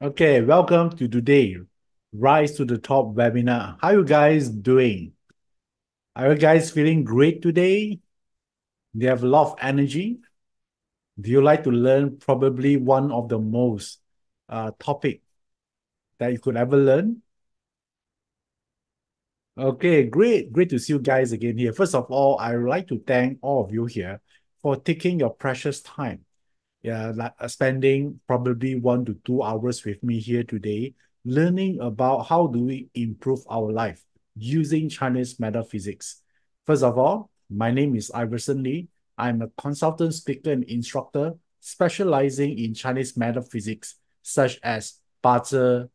Okay, welcome to today Rise to the Top webinar. How you guys doing? Are you guys feeling great today? Do you have a lot of energy? Do you like to learn probably one of the most topic that you could ever learn? Okay, great. Great to see you guys again here. First of all, I would like to thank all of you here for taking your precious time. Yeah, like spending probably 1 to 2 hours with me here today, learning about how do we improve our life using Chinese metaphysics. First of all, my name is Iverson Lee. I'm a consultant speaker and instructor specializing in Chinese metaphysics, such as BaZi,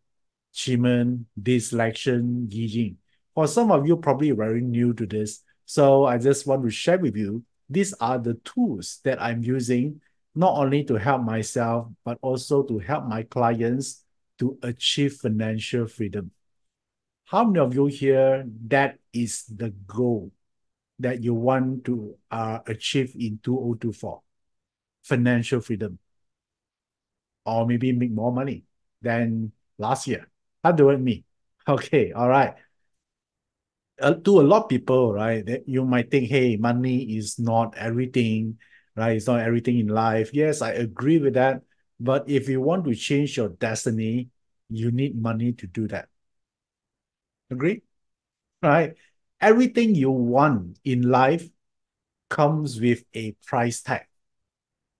Qi Men, Dislection, Yijing. For some of you, probably very new to this, so I just want to share with you, these are the tools that I'm using not only to help myself, but also to help my clients to achieve financial freedom. How many of you here that is the goal that you want to achieve in 2024? Financial freedom, or maybe make more money than last year. How do it mean? Okay, all right. To a lot of people, right, that you might think, hey, money is not everything, right? It's not everything in life. Yes, I agree with that. But if you want to change your destiny, you need money to do that. Agree? Right? Everything you want in life comes with a price tag.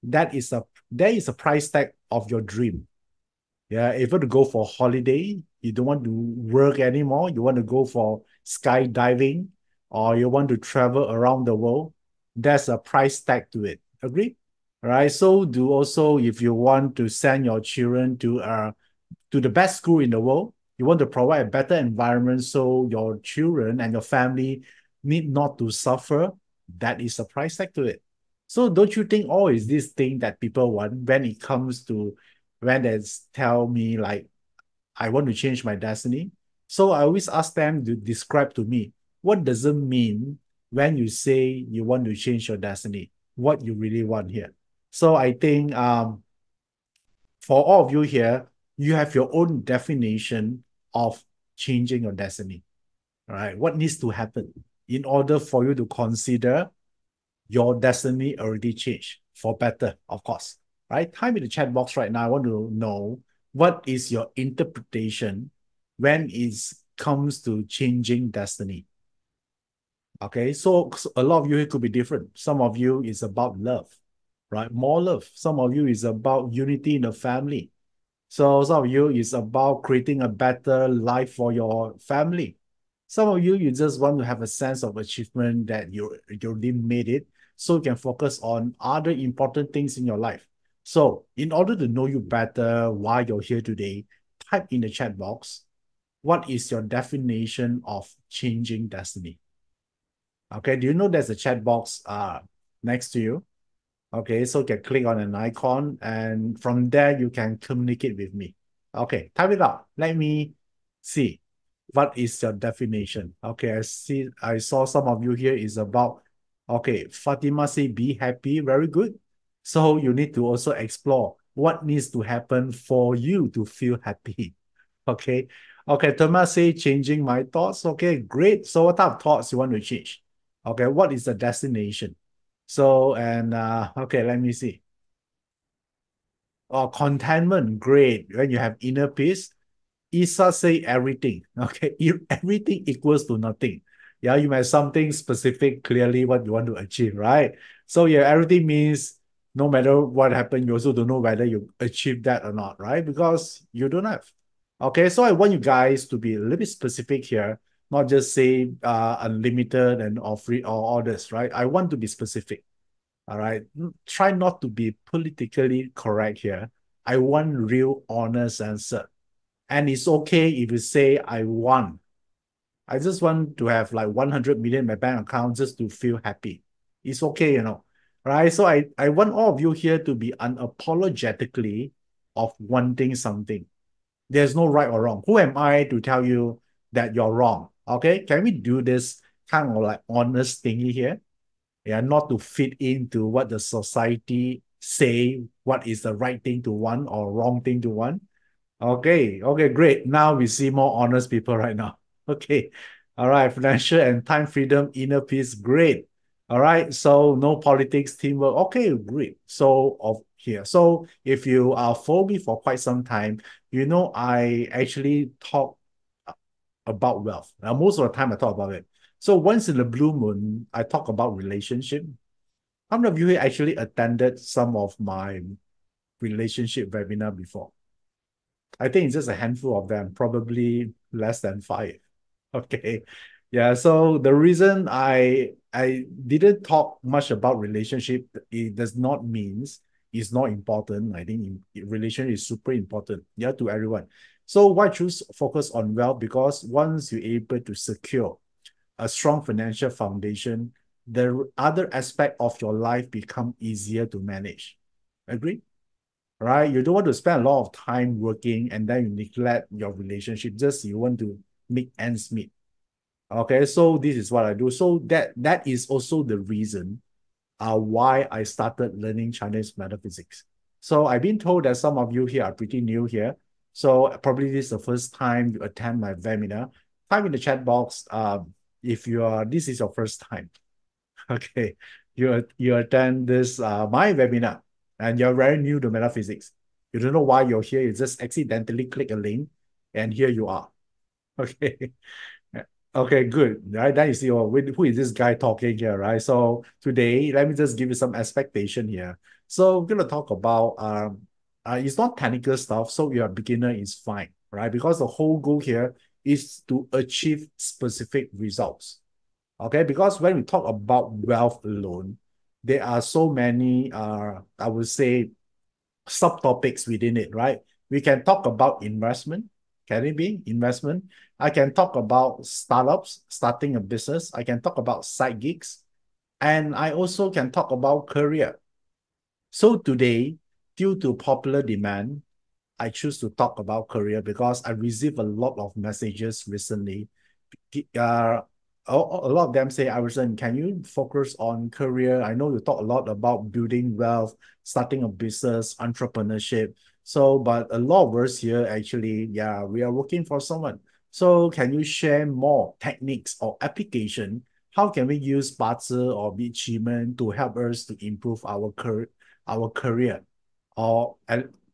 There is a price tag of your dream. Yeah, if you want to go for holiday, you don't want to work anymore, you want to go for skydiving, or you want to travel around the world, there's a price tag to it. Agree? Right. So do also if you want to send your children to the best school in the world, you want to provide a better environment so your children and your family need not to suffer, that is a price tag to it. So don't you think all is this thing that people want when it comes to when they tell me like I want to change my destiny? So I always ask them to describe to me what does it mean when you say you want to change your destiny, what you really want here. So I think for all of you here, you have your own definition of changing your destiny. All right. What needs to happen in order for you to consider your destiny already changed for better, of course. Right? Type in the chat box right now. I want to know what is your interpretation when it comes to changing destiny. Okay, so a lot of you it could be different. Some of you is about love, right? More love. Some of you is about unity in the family. So some of you is about creating a better life for your family. Some of you, you just want to have a sense of achievement that you already made it, so you can focus on other important things in your life. So in order to know you better why you're here today, type in the chat box, what is your definition of changing destiny? Okay, do you know there's a chat box next to you? Okay, so you can click on an icon and from there you can communicate with me. Okay, type it out. Let me see. What is your definition? Okay, I saw some of you here is about, okay, Fatima say be happy. Very good. So you need to also explore what needs to happen for you to feel happy. Okay. Okay, Thomas say changing my thoughts. Okay, great. So what type of thoughts you want to change? Okay, what is the destination? So, and okay, let me see. Oh, contentment, great. When you have inner peace, Isa say everything. Okay, everything equals to nothing. Yeah, you have something specific, clearly what you want to achieve, right? So yeah, everything means no matter what happened, you also don't know whether you achieve that or not, right? Because you don't have. Okay, so I want you guys to be a little bit specific here, not just say unlimited and or free or all this, right? I want to be specific. All right. Try not to be politically correct here. I want real honest answer. And it's okay if you say I want. I just want to have like 100 million in my bank account just to feel happy. It's okay, Right. So I want all of you here to be unapologetically of wanting something. There's no right or wrong. Who am I to tell you that you're wrong? Okay. Can we do this kind of like honest thingy here? Yeah, not to fit into what the society say, what is the right thing to want or wrong thing to want. Okay, okay, great. Now we see more honest people right now. Okay. All right. Financial and time freedom, inner peace, great. All right. So no politics, teamwork. Okay, great. So of here. So if you are follow me for quite some time, I actually talk about wealth. Now, most of the time I talk about it. So once in the blue moon, I talk about relationship. How many of you actually attended some of my relationship webinar before? I think it's just a handful of them, probably less than five. Okay. Yeah. So the reason I didn't talk much about relationship, it does not means it's not important. I think relationship is super important, yeah, to everyone. So why choose focus on wealth? Because once you're able to secure a strong financial foundation, the other aspect of your life become easier to manage. Agree? Right? You don't want to spend a lot of time working and then you neglect your relationship. Just you want to make ends meet. Okay, so this is what I do. So that is also the reason why I started learning Chinese metaphysics. So I've been told that some of you here are pretty new here. So probably this is the first time you attend my webinar. Type in the chat box if this is your first time. Okay, you attend this my webinar and you're very new to metaphysics. You don't know why you're here. You just accidentally click a link and here you are. Okay. Okay, good. Right. Then you see, oh, who is this guy talking here, right? So today, let me just give you some expectation here. So we're gonna talk about it's not technical stuff, so you're a beginner is fine, right? Because the whole goal here is to achieve specific results. Okay, because when we talk about wealth alone, there are so many I would say subtopics within it, right? We can talk about investment. Can it be investment? I can talk about startups, starting a business. I can talk about side gigs. And I also can talk about career. So today, due to popular demand, I choose to talk about career because I receive a lot of messages recently. Uh, a lot of them say, Iverson, can you focus on career? I know you talk a lot about building wealth, starting a business, entrepreneurship. So, but a lot of us here actually, yeah, we are working for someone. So, can you share more techniques or application? How can we use BaZi or BaZi Men to help us to improve our career or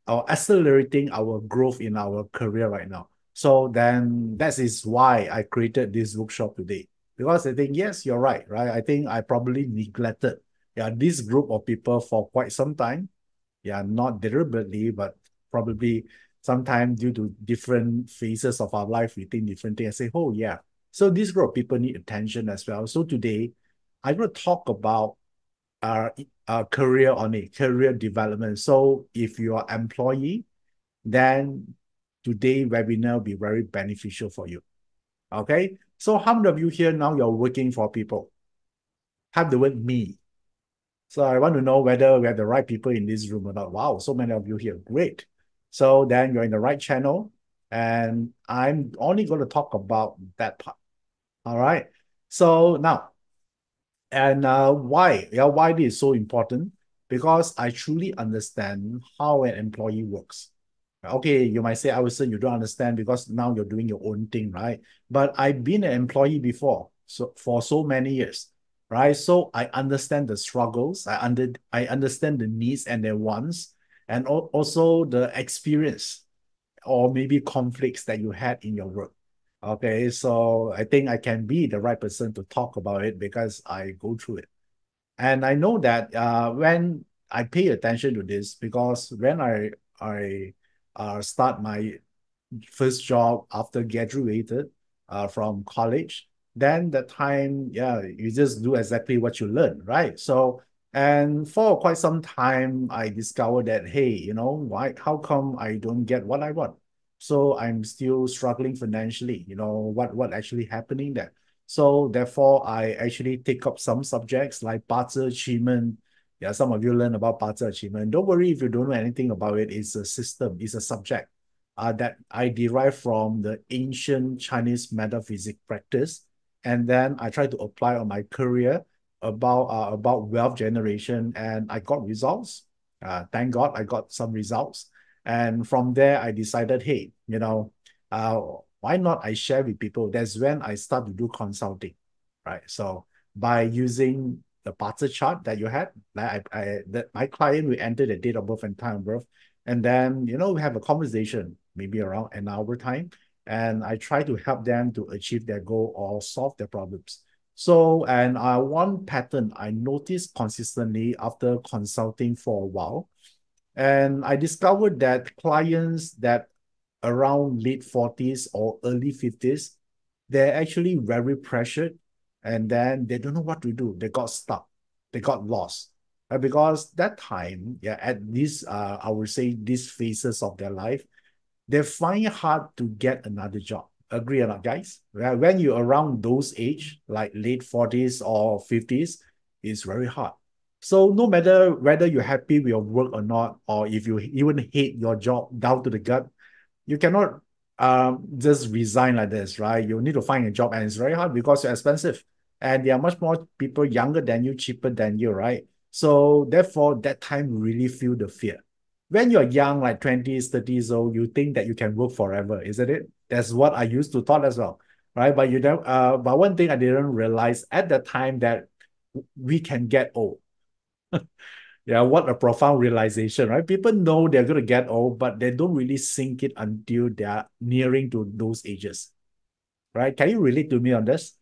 or accelerating our growth in our career right now? So then that is why I created this workshop today. Because I think, yes, you're right, right? I think I probably neglected this group of people for quite some time. Yeah, not deliberately, but probably sometime due to different phases of our life, we think different things. I say, oh yeah. So this group of people need attention as well. So today I'm going to talk about our career on it, career development. So if you are employee, then today webinar will be very beneficial for you. Okay. So how many of you here now you're working for people? Type the word me. So I want to know whether we have the right people in this room or not. Wow, so many of you here. Great. So then you're in the right channel. And I'm only going to talk about that part. All right. So now, and why? Yeah, why this is so important? Because I truly understand how an employee works. Okay, you might say, I would say you don't understand because now you're doing your own thing, right? But I've been an employee before, so for so many years, right? So I understand the struggles, I understand the needs and their wants, and also the experience or maybe conflicts that you had in your work. Okay, so I think I can be the right person to talk about it because I go through it. And I know that when I pay attention to this, because when I start my first job after graduated from college, then the time, yeah, you just do exactly what you learn, right? So, and for quite some time, I discovered that, hey, how come I don't get what I want? So I'm still struggling financially, what actually happening there. So therefore, I actually take up some subjects like BaZi achievement. Yeah, some of you learn about BaZi achievement. Don't worry if you don't know anything about it. It's a system, it's a subject that I derived from the ancient Chinese metaphysics practice. And then I try to apply on my career about wealth generation, and I got results. Thank God I got some results. And from there, I decided, hey, uh, why not I share with people? That's when I start to do consulting, right? So by using the parts chart that you had, like my client will enter the date of birth and time of birth, and then we have a conversation, maybe around an hour time, and I try to help them to achieve their goal or solve their problems. So, and one pattern I noticed consistently after consulting for a while, and I discovered that clients that around late 40s or early 50s, they're actually very pressured, and then they don't know what to do. They got stuck. They got lost. Because that time, yeah, at this, I would say these phases of their life, they find it hard to get another job. Agree or not, guys? Well, when you're around those age, like late 40s or 50s, it's very hard. So no matter whether you're happy with your work or not, or if you even hate your job down to the gut, you cannot just resign like this, right? You need to find a job, and it's very hard because you're expensive. And there are much more people younger than you, cheaper than you, right? So therefore, that time really feel the fear. When you're young, like 20s, 30s old, you think that you can work forever, isn't it? That's what I used to thought as well, right? But but one thing I didn't realize at the time that we can get old. Yeah, what a profound realization, right? People know they're going to get old, but they don't really sink it until they're nearing to those ages, right? Can you relate to me on this?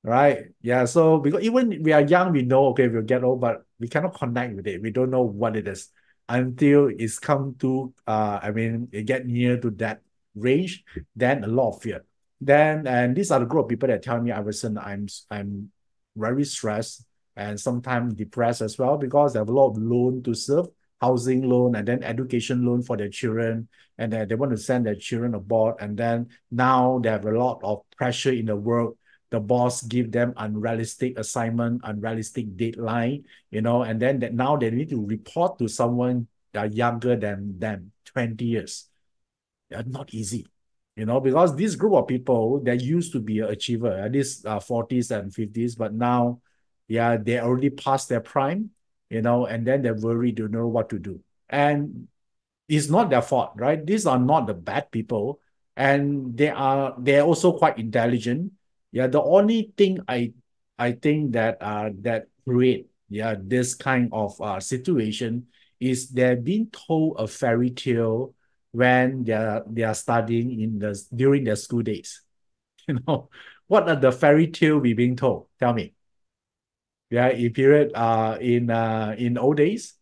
Right. Yeah. So because even we are young, we know, okay, we'll get old, but we cannot connect with it. We don't know what it is until it's come to, it get near to that range, then a lot of fear. Then, and these are the group of people that tell me, Iverson, I'm very stressed and sometimes depressed as well because they have a lot of loan to serve, housing loan and then education loan for their children. And then they want to send their children abroad. And then now they have a lot of pressure in the work. The boss give them unrealistic assignment, unrealistic deadline, and then now they need to report to someone that are younger than them, 20 years. They're not easy, because this group of people, they used to be an achiever, at least 40s and 50s, but now, yeah, they already past their prime, and then they're worried, don't know what to do. And it's not their fault, right? These are not the bad people, and they're also quite intelligent. Yeah, the only thing I think that create this kind of situation is they're being told a fairy tale when they are studying during their school days. You know, what are the fairy tale we being told? Tell me. Yeah, in period in old days,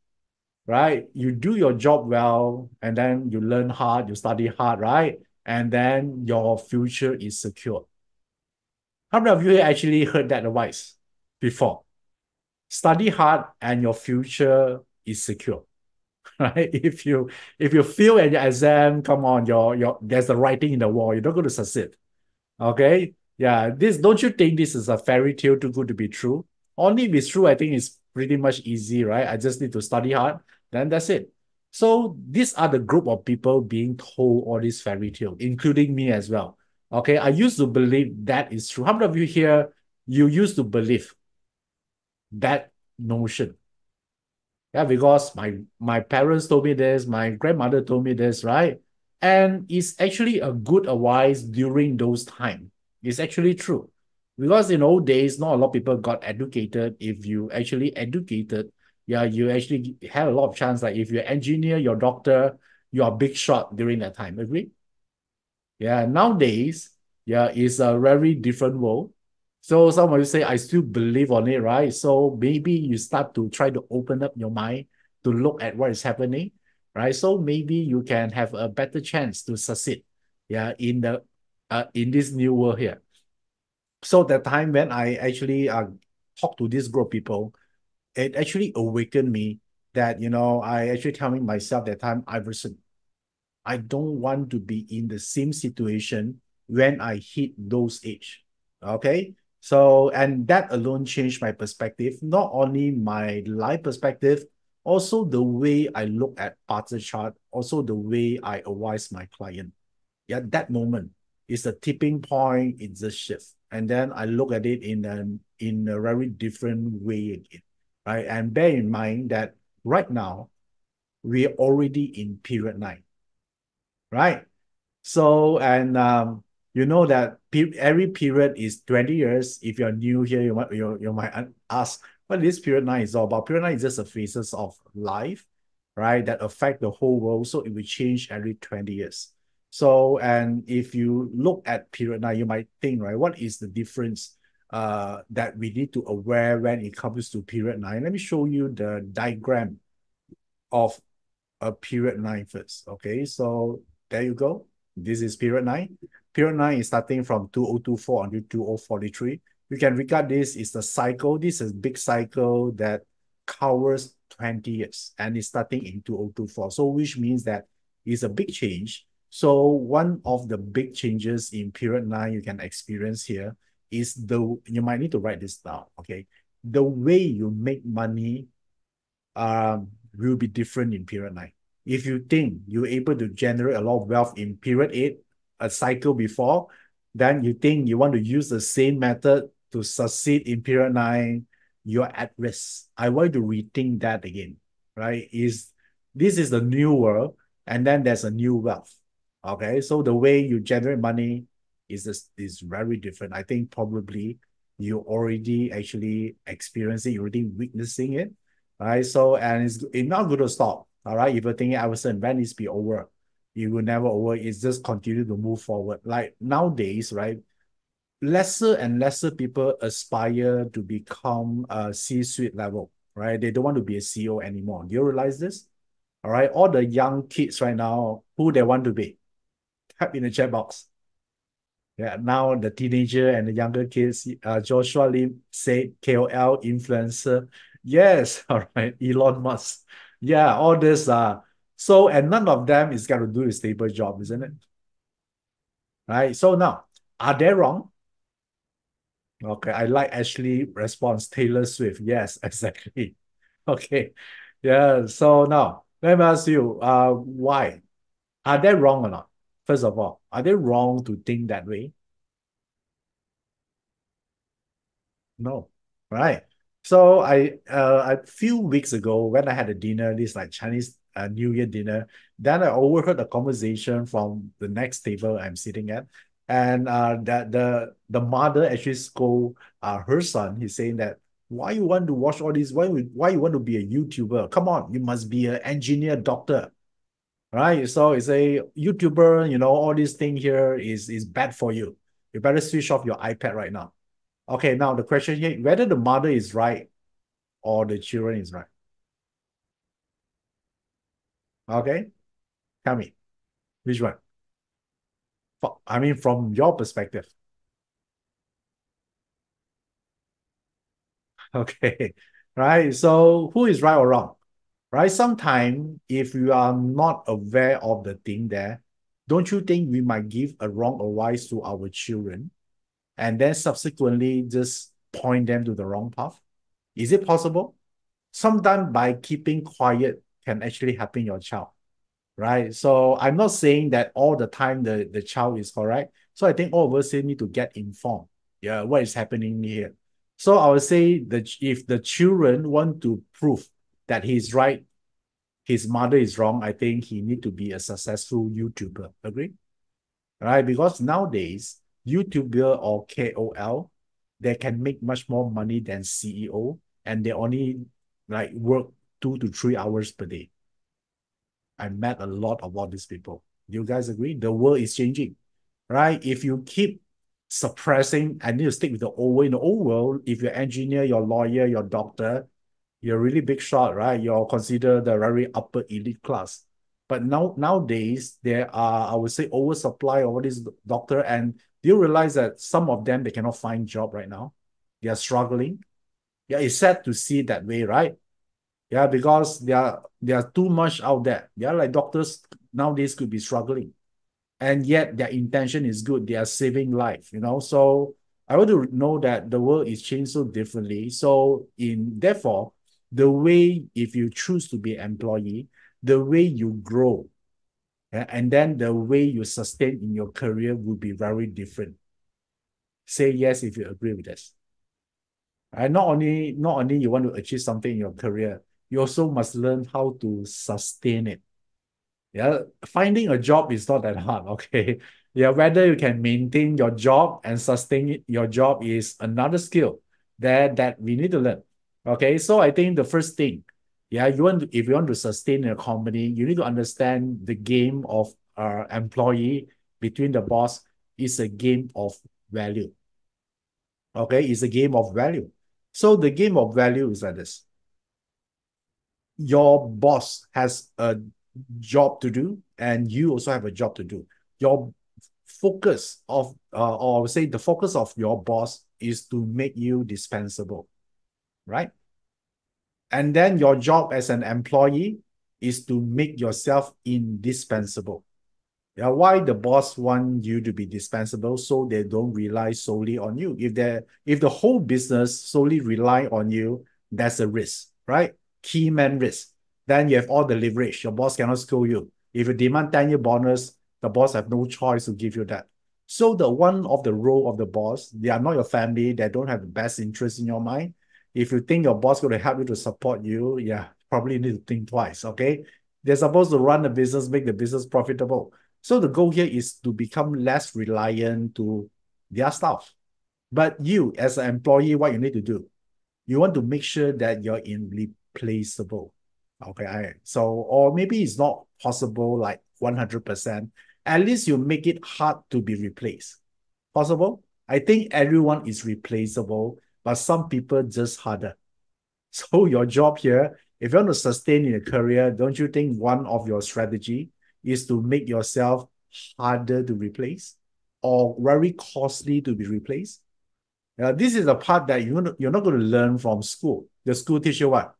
right? You do your job well, and then you learn hard, you study hard, right? And then your future is secure. How many of you actually heard that advice before? Study hard and your future is secure, right? If you fail at your exam, come on, there's the writing in the wall. You're not going to succeed. Okay. Yeah. Don't you think this is a fairy tale too good to be true? Only if it's true, I think it's pretty much easy, right? I just need to study hard, then that's it. So these are the group of people being told all these fairy tale, including me as well. Okay. I used to believe that is true. How many of you here, you used to believe that notion? Yeah, because my parents told me this, my grandmother told me this, right? And it's actually a good advice during those times. It's actually true. Because in old days, not a lot of people got educated. If you actually educated, yeah, you actually had a lot of chance. Like if you're engineer, you're doctor, you're a big shot during that time. Agree? Yeah, nowadays, yeah, it's a very different world. So some of you say, I still believe on it, right? So maybe you start to try to open up your mind to look at what is happening, right? So maybe you can have a better chance to succeed, yeah, in this new world here. So the time when I actually talked to this group of people, it actually awakened me that, I actually telling myself that time, Iverson, I don't want to be in the same situation when I hit those age. Okay. So, and that alone changed my perspective, not only my life perspective, also the way I look at parts chart, also the way I advise my client. Yeah, that moment is a tipping point, it's a shift. And then I look at it in a very different way again. Right. And bear in mind that right now we're already in period 9. right? So, and you know that every period is 20 years. If you're new here, you might ask what this period nine is all about. Period nine is just the phases of life, right? That affect the whole world. So it will change every 20 years. So, and if you look at period nine, you might think, right, what is the difference that we need to aware when it comes to period nine? Let me show you the diagram of a period nine first. Okay, so there you go. This is period nine. Period nine is starting from 2024 until 2043. You can regard this is the cycle. This is a big cycle that covers 20 years and it's starting in 2024. So which means that it's a big change. So one of the big changes in period nine you can experience here is you might need to write this down. Okay, the way you make money will be different in period nine. If you think you're able to generate a lot of wealth in period eight, a cycle before, then you think you want to use the same method to succeed in period nine, you're at risk. I want to rethink that again, right? This is the new world, and then there's a new wealth. Okay, so the way you generate money is very different. I think probably you already actually experiencing, you already witnessing it, right? So, and it's not going to stop. All right. If you're thinking Iverson, when is be over? It will never over. It's just continue to move forward. Like nowadays, right? Lesser and lesser people aspire to become a C-suite level, right? They don't want to be a CEO anymore. Do you realize this? All right. All the young kids right now, who they want to be, type in the chat box. Yeah, now the teenager and the younger kids, Joshua Lim said KOL influencer. Yes, all right, Elon Musk. Yeah, all this so and none of them is got to do a stable job, isn't it? Right. So now, are they wrong? Okay, I like Ashley response, Taylor Swift. Yes, exactly. Okay. Yeah. So now let me ask you, why? Are they wrong or not? First of all, are they wrong to think that way? No, right. So a few weeks ago when I had a dinner, this like Chinese New Year dinner, then I overheard a conversation from the next table I'm sitting at, and that the mother actually scold her son. He's saying that why you want to watch all this? Why you want to be a YouTuber? Come on, you must be an engineer, doctor, right? So it's a YouTuber. You know all this thing here is bad for you. You better switch off your iPad right now. Okay, now the question here, whether the mother is right or the children is right. Okay, tell me, which one? I mean, from your perspective. Okay, right. So who is right or wrong? Right? Sometimes if you are not aware of the thing there, don't you think we might give a wrong advice to our children and then subsequently just point them to the wrong path? Is it possible? Sometimes by keeping quiet can actually happen your child. Right? So I'm not saying that all the time the child is correct. So I think all of us need to get informed. Yeah, what is happening here? So I would say that if the children want to prove that he's right, his mother is wrong, I think he need to be a successful YouTuber. Agree? Right? Because nowadays, YouTuber or KOL, they can make much more money than CEO, and they only like work 2 to 3 hours per day. I met a lot of all these people. You guys agree? The world is changing, right? If you keep suppressing, I need to stick with the old way. In the old world, if you're engineer, you're lawyer, you're doctor, you're really big shot, right? You're considered the very upper elite class. But nowadays, there are, I would say, oversupply of all these doctor. And do you realize that some of them, they cannot find job right now? They are struggling. Yeah, it's sad to see that way, right? Yeah, because they are too much out there. Yeah, like doctors nowadays could be struggling, and yet their intention is good. They are saving life, So I want to know that the world is changed so differently. So therefore, the way if you choose to be an employee, the way you grow, and then the way you sustain in your career will be very different. Say yes if you agree with this. And not only you want to achieve something in your career, you also must learn how to sustain it. Yeah, finding a job is not that hard, okay? Yeah, whether you can maintain your job and sustain your job is another skill that we need to learn. Okay, so I think the first thing, yeah, if you want to sustain a company, you need to understand the game of employee between the boss is a game of value. Okay, it's a game of value. So the game of value is like this: your boss has a job to do and you also have a job to do. Your focus of or I would say the focus of your boss is to make you dispensable, right? And then your job as an employee is to make yourself indispensable. Yeah, why the boss want you to be dispensable so they don't rely solely on you. If the whole business solely rely on you, that's a risk, right? Key man risk. Then you have all the leverage. Your boss cannot scold you. If you demand 10-year bonus, the boss have no choice to give you that. So the one of the role of the boss, they are not your family, they don't have the best interest in your mind. If you think your boss going to help you to support you, yeah, probably need to think twice. Okay. They're supposed to run the business, make the business profitable. So the goal here is to become less reliant to their staff. But you, as an employee, what you need to do, you want to make sure that you're irreplaceable. Okay. So, or maybe it's not possible like 100%. At least you make it hard to be replaced. Possible? I think everyone is replaceable, but some people just harder. So your job here, if you want to sustain in a career, don't you think one of your strategy is to make yourself harder to replace or very costly to be replaced? This is the part that you're not going to learn from school. The school teach you what?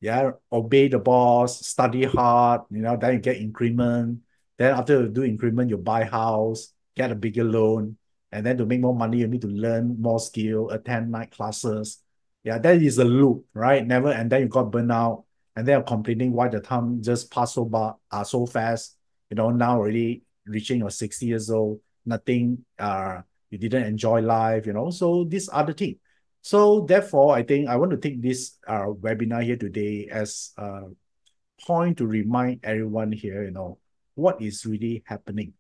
Yeah, obey the boss, study hard, then you get increment. Then after you do increment, you buy house, get a bigger loan. And then to make more money, you need to learn more skill, attend night classes. Yeah, that is a loop, right? Never, and then you got burnout, and then you're complaining why the time just passed so fast. Now already reaching your 60 years old, nothing, you didn't enjoy life, So these are the things. So therefore, I think I want to take this webinar here today as a point to remind everyone here, what is really happening,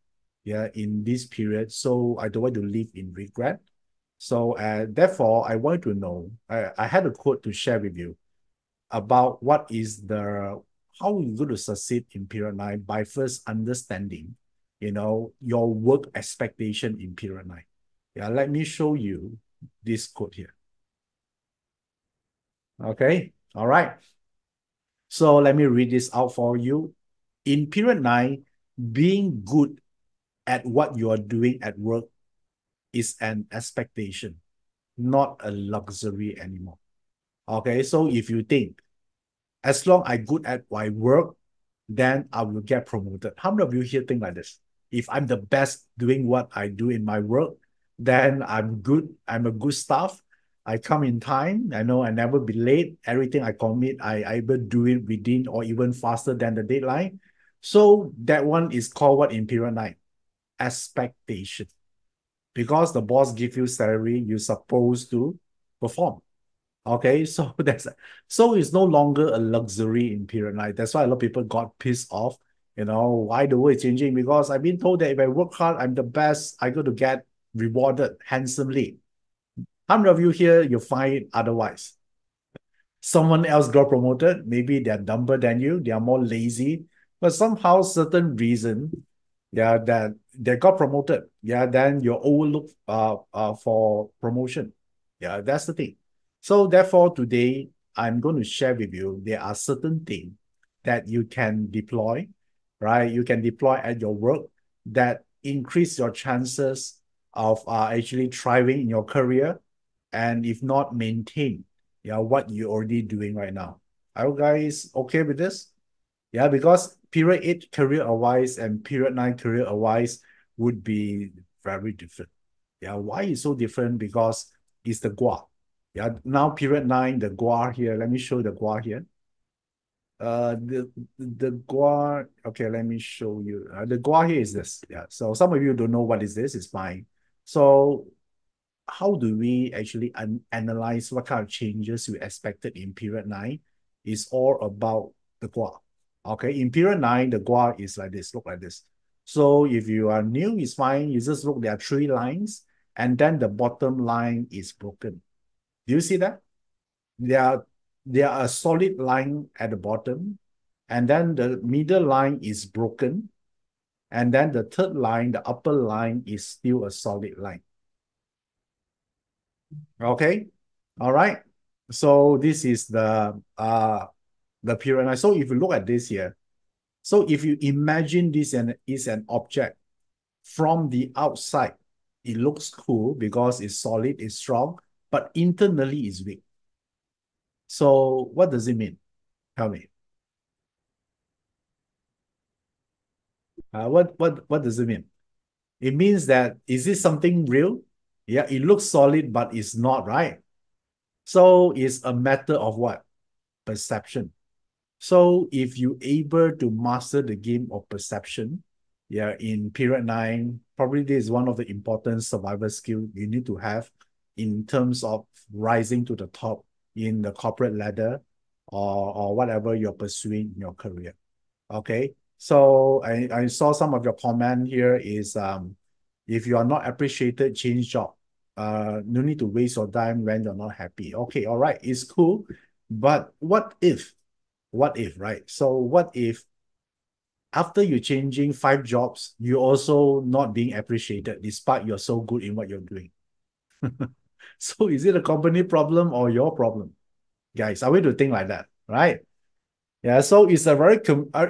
yeah, in this period. So I don't want to live in regret. So therefore, I want to know. I had a quote to share with you about how you're going to succeed in period 9 by first understanding, your work expectation in period 9. Yeah, let me show you this quote here. Okay. All right. So let me read this out for you. In period 9, being good at what you are doing at work is an expectation, not a luxury anymore. Okay. So if you think, as long I'm good at my work, then I will get promoted. How many of you here think like this? If I'm the best doing what I do in my work, then I'm good. I'm a good staff. I come in time. I know I never be late. Everything I commit, I able do it within or even faster than the deadline. So that one is called what in period 9? Expectation. Because the boss give you salary, you're supposed to perform. Okay, so it's no longer a luxury in period 9. That's why a lot of people got pissed off. Why the world is changing? Because I've been told that if I work hard, I'm the best. I got to get rewarded handsomely. How many of you here you find it otherwise? Someone else got promoted, maybe they're dumber than you, they are more lazy, but somehow certain reason, yeah, that they got promoted, yeah, then you're overlooked for promotion. Yeah, that's the thing. So therefore today I'm going to share with you there are certain things that you can deploy, right? You can deploy at your work that increase your chances of actually thriving in your career, and if not maintain, yeah, what you're already doing right now. Are you guys okay with this? Yeah, because period 8 career wise and period 9 career wise would be very different. Yeah, why is so different? Because it's the gua. Yeah, now period 9, the gua here. Let me show the gua here. The gua. Okay, let me show you. The gua here is this. Yeah, so some of you don't know what is this. It's fine. So how do we actually analyze what kind of changes we expected in period 9 is all about the gua. Okay, in period 9, the gua is like this, look like this. So if you are new, it's fine. You just look, there are 3 lines, and then the bottom line is broken. Do you see that? There are a solid line at the bottom, and then the middle line is broken, and then the third line, the upper line, is still a solid line. Okay, all right. So this is the period 9. So if you look at this here, so if you imagine this is an object from the outside, it looks cool because it's solid, it's strong, but internally it's weak. So what does it mean? Tell me. What does it mean? It means that, is this something real? Yeah, it looks solid, but it's not, right? So it's a matter of what? Perception. So if you able to master the game of perception, yeah, in period 9, probably this is one of the important survival skill you need to have in terms of rising to the top in the corporate ladder, or whatever you're pursuing in your career. Okay. So I saw some of your comment here is if you are not appreciated, change job. No need to waste your time when you're not happy. Okay, all right, it's cool. But what if, right? So what if after you changing 5 jobs, you're also not being appreciated despite you're so good in what you're doing? So is it a company problem or your problem? Guys, are we to think like that, right? Yeah, so it's a very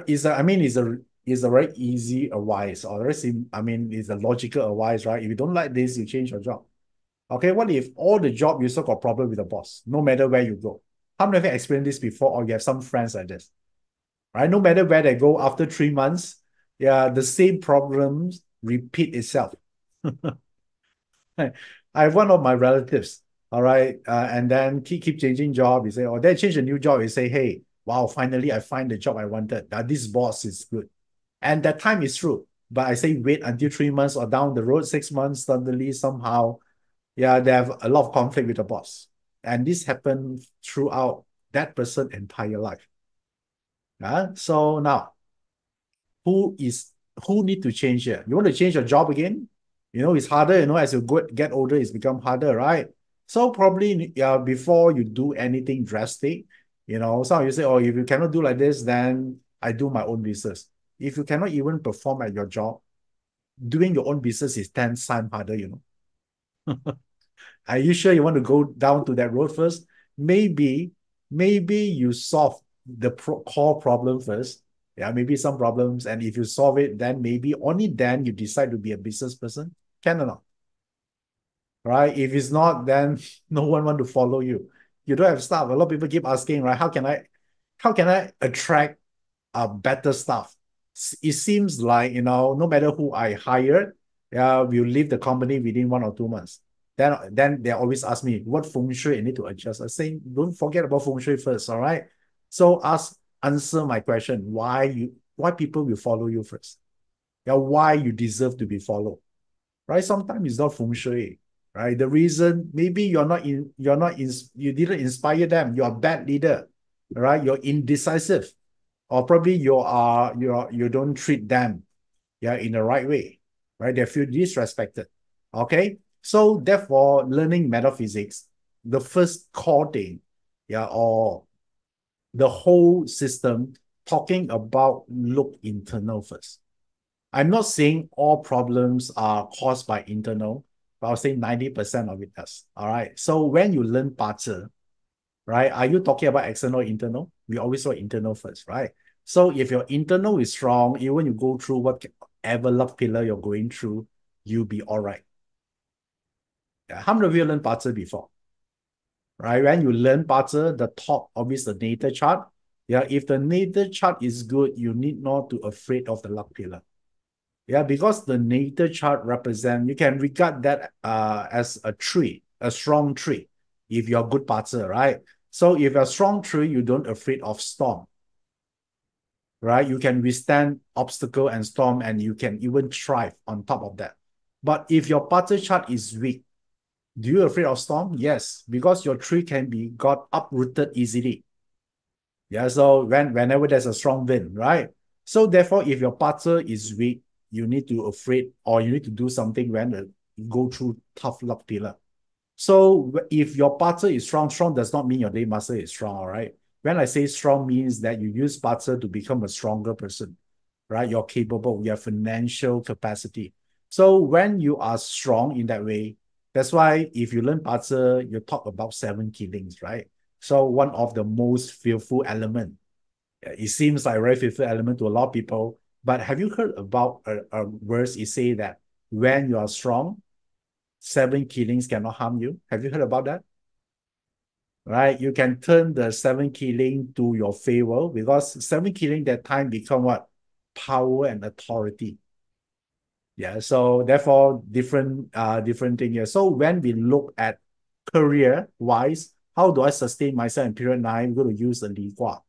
it's a very easy advice, or it's a logical advice, right? If you don't like this, you change your job. Okay, what if all the job you still got problem with the boss, no matter where you go? How many of you experienced this before, or you have some friends like this, right? No matter where they go, after 3 months, yeah, the same problems repeat itself. I have one of my relatives, all right, and then keep changing job. He say, oh, then change a new job. He say, hey, wow, finally I find the job I wanted. This boss is good. And that time is true. But I say wait until 3 months or down the road, 6 months, suddenly somehow, yeah, they have a lot of conflict with the boss. And this happened throughout that person's entire life. So now, who need to change here? You want to change your job again? It's harder, as you get older, it's become harder, right? So probably before you do anything drastic, some of you say, oh, if you cannot do like this, then I do my own business. If you cannot even perform at your job, doing your own business is 10 times harder. Are you sure you want to go down to that road first? Maybe you solve the core problem first. Yeah, maybe some problems. And if you solve it, then maybe only then you decide to be a business person. Can or not? Right? If it's not, then no one want to follow you. You don't have staff. A lot of people keep asking, right? How can I attract better staff? It seems like, no matter who I hired, will leave the company within 1 or 2 months. Then they always ask me, what feng shui I need to adjust? I say, don't forget about feng shui first, all right? So answer my question, why people will follow you first? Yeah, why you deserve to be followed, right? Sometimes it's not feng shui, right? The reason, maybe you didn't inspire them. You're a bad leader, right? You're indecisive, or probably you don't treat them, in the right way, right? They feel disrespected. Okay, so therefore, learning metaphysics, the first core thing, or the whole system, talking about look internal first. I'm not saying all problems are caused by internal, but I'll say 90% of it does. All right. So when you learn BaZi, right, are you talking about external or internal? We always saw internal first, right? So if your internal is strong, even you go through whatever luck pillar you're going through, you'll be all right. Yeah. How many of you learned BaZi before? Right? When you learn BaZi, the top, obviously the natal chart. Yeah, if the natal chart is good, you need not to afraid of the luck pillar. Yeah, because the natal chart you can regard that as a tree, a strong tree, if you're good BaZi, right? So if you're a strong tree, you don't afraid of storm, right? You can withstand obstacle and storm, and you can even thrive on top of that. But if your BaZi chart is weak, do you afraid of storm? Yes, because your tree can be got uprooted easily. Yeah, so whenever there's a strong wind, right? So therefore, if your partner is weak, you need to afraid or you need to do something when you go through tough luck pillar. So if your partner is strong, strong does not mean your day master is strong, all right? When I say strong means that you use partner to become a stronger person, right? You're capable, you have financial capacity. So when you are strong in that way, that's why if you learn partner, you talk about seven killings, right? So one of the most fearful element. It seems like a very fearful element to a lot of people. But have you heard about a verse? It say that when you are strong, seven killings cannot harm you. Have you heard about that? Right? You can turn the seven killing to your favor because seven killing that time become what? Power and authority. Yeah. So therefore, different thing here. So when we look at career wise, how do I sustain myself in period nine? We're going to use the Li Gua.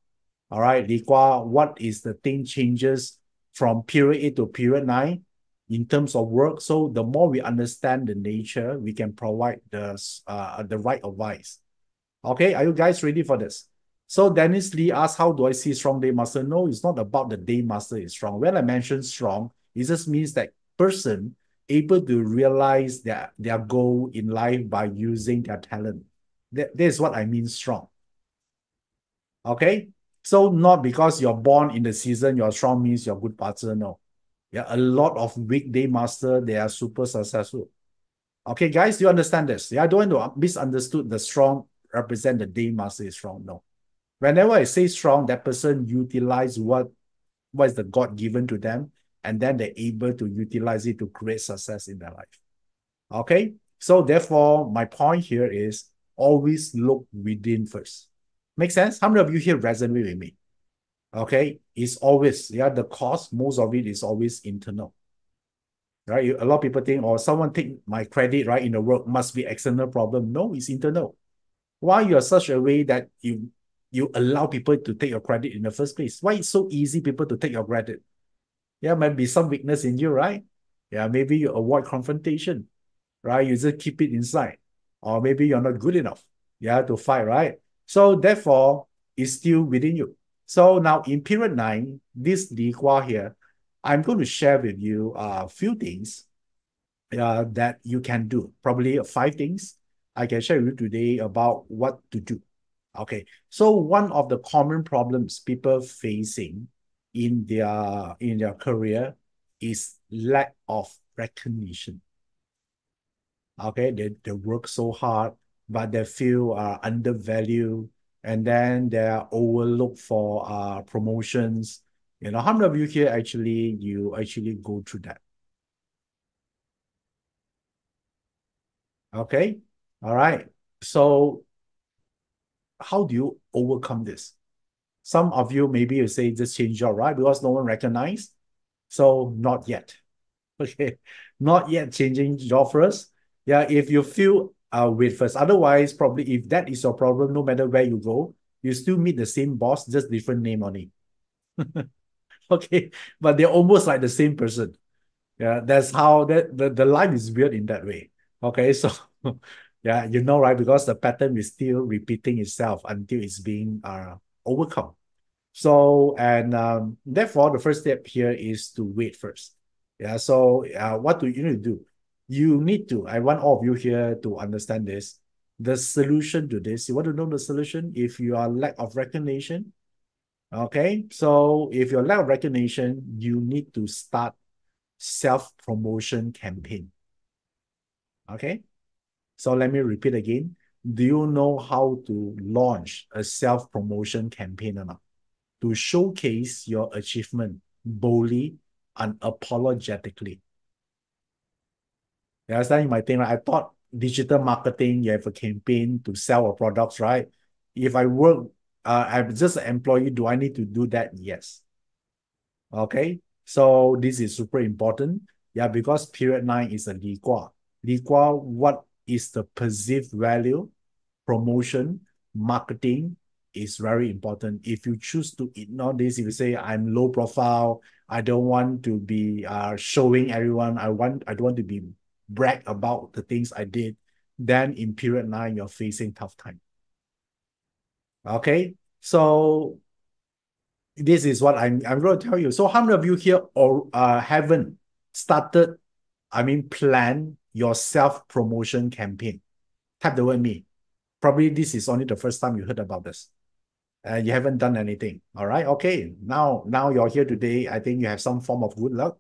All right, Li Gua, what is the thing changes from period 8 to period 9 in terms of work? So the more we understand the nature, we can provide the right advice. Okay, are you guys ready for this? So Dennis Lee asked, how do I see strong day master? No, it's not about the day master is strong. When I mention strong, it just means that person able to realize their goal in life by using their talent. That is what I mean strong. Okay. So not because you're born in the season, you're strong means you're good partner. No. Yeah, a lot of weekday master, they are super successful. Okay, guys, do you understand this? Yeah, I don't want to misunderstood the strong represent the day master is strong. No. Whenever I say strong, that person utilize what is the God given to them, and then they're able to utilize it to create success in their life. Okay. So therefore, my point here is always look within first. Make sense? How many of you here resonate with me? Okay. It's always, yeah, the cost, most of it is always internal. Right? A lot of people think, oh, someone take my credit, right, in the work must be external problem. No, it's internal. Why you're such a way that you allow people to take your credit in the first place? Why it's so easy people to take your credit? Yeah, might be some weakness in you, right? Yeah, maybe you avoid confrontation, right? You just keep it inside. Or maybe you're not good enough. You have to fight, right? So therefore, it's still within you. So now in period 9, this Li Gua here, I'm going to share with you a few things that you can do. Probably five things I can share with you today about what to do. Okay. So one of the common problems people facing in their career is lack of recognition. Okay, they work so hard, but they feel undervalued, and then they are overlooked for promotions. How many of you here actually you actually go through that? Okay, all right. So how do you overcome this? Some of you maybe you say just change job, right? Because no one recognized. So not yet. Okay, not yet changing job first. Yeah, if you feel wait first. Otherwise, probably if that is your problem, no matter where you go, you still meet the same boss, just different name only. Okay, but they're almost like the same person. Yeah, that's how the life is weird in that way. Okay, so yeah, right? Because the pattern is still repeating itself until it's being overcome. So, and therefore, the first step here is to wait first. Yeah. So, what do you need to do? You need to, I want all of you here to understand this. The solution to this, you want to know the solution? If you are lack of recognition, okay. So, if you're lack of recognition, you need to start self-promotion campaign. Okay. So, let me repeat again. Do you know how to launch a self-promotion campaign or not? To showcase your achievement boldly, unapologetically. You understand? You might think, right? I thought digital marketing, you have a campaign to sell a products, right? If I work, I'm just an employee, do I need to do that? Yes. Okay. So this is super important. Yeah, because period 9 is a Li Gua. Li Gua, what is the perceived value? Promotion, marketing is very important. If you choose to ignore this, if you say I'm low profile, I don't want to be showing everyone, I don't want to be brag about the things I did, then in period 9, you're facing tough time. Okay. So this is what I'm going to tell you. So how many of you here or haven't started, plan your self-promotion campaign? Type the word me. Probably this is only the first time you heard about this. You haven't done anything. All right. Okay. Now you're here today. I think you have some form of good luck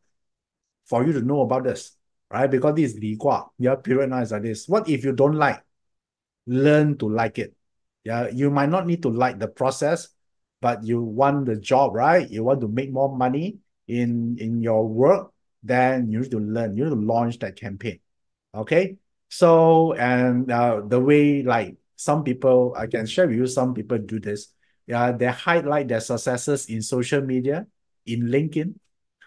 for you to know about this, right? Because this is Li Gua. Your period now is like this. What if you don't like? Learn to like it. Yeah, you might not need to like the process, but you want the job, right? You want to make more money in your work, then you need to learn. You need to launch that campaign. Okay. So, and the way like some people, I can share with you, some people do this. Yeah, they highlight their successes in social media, in LinkedIn.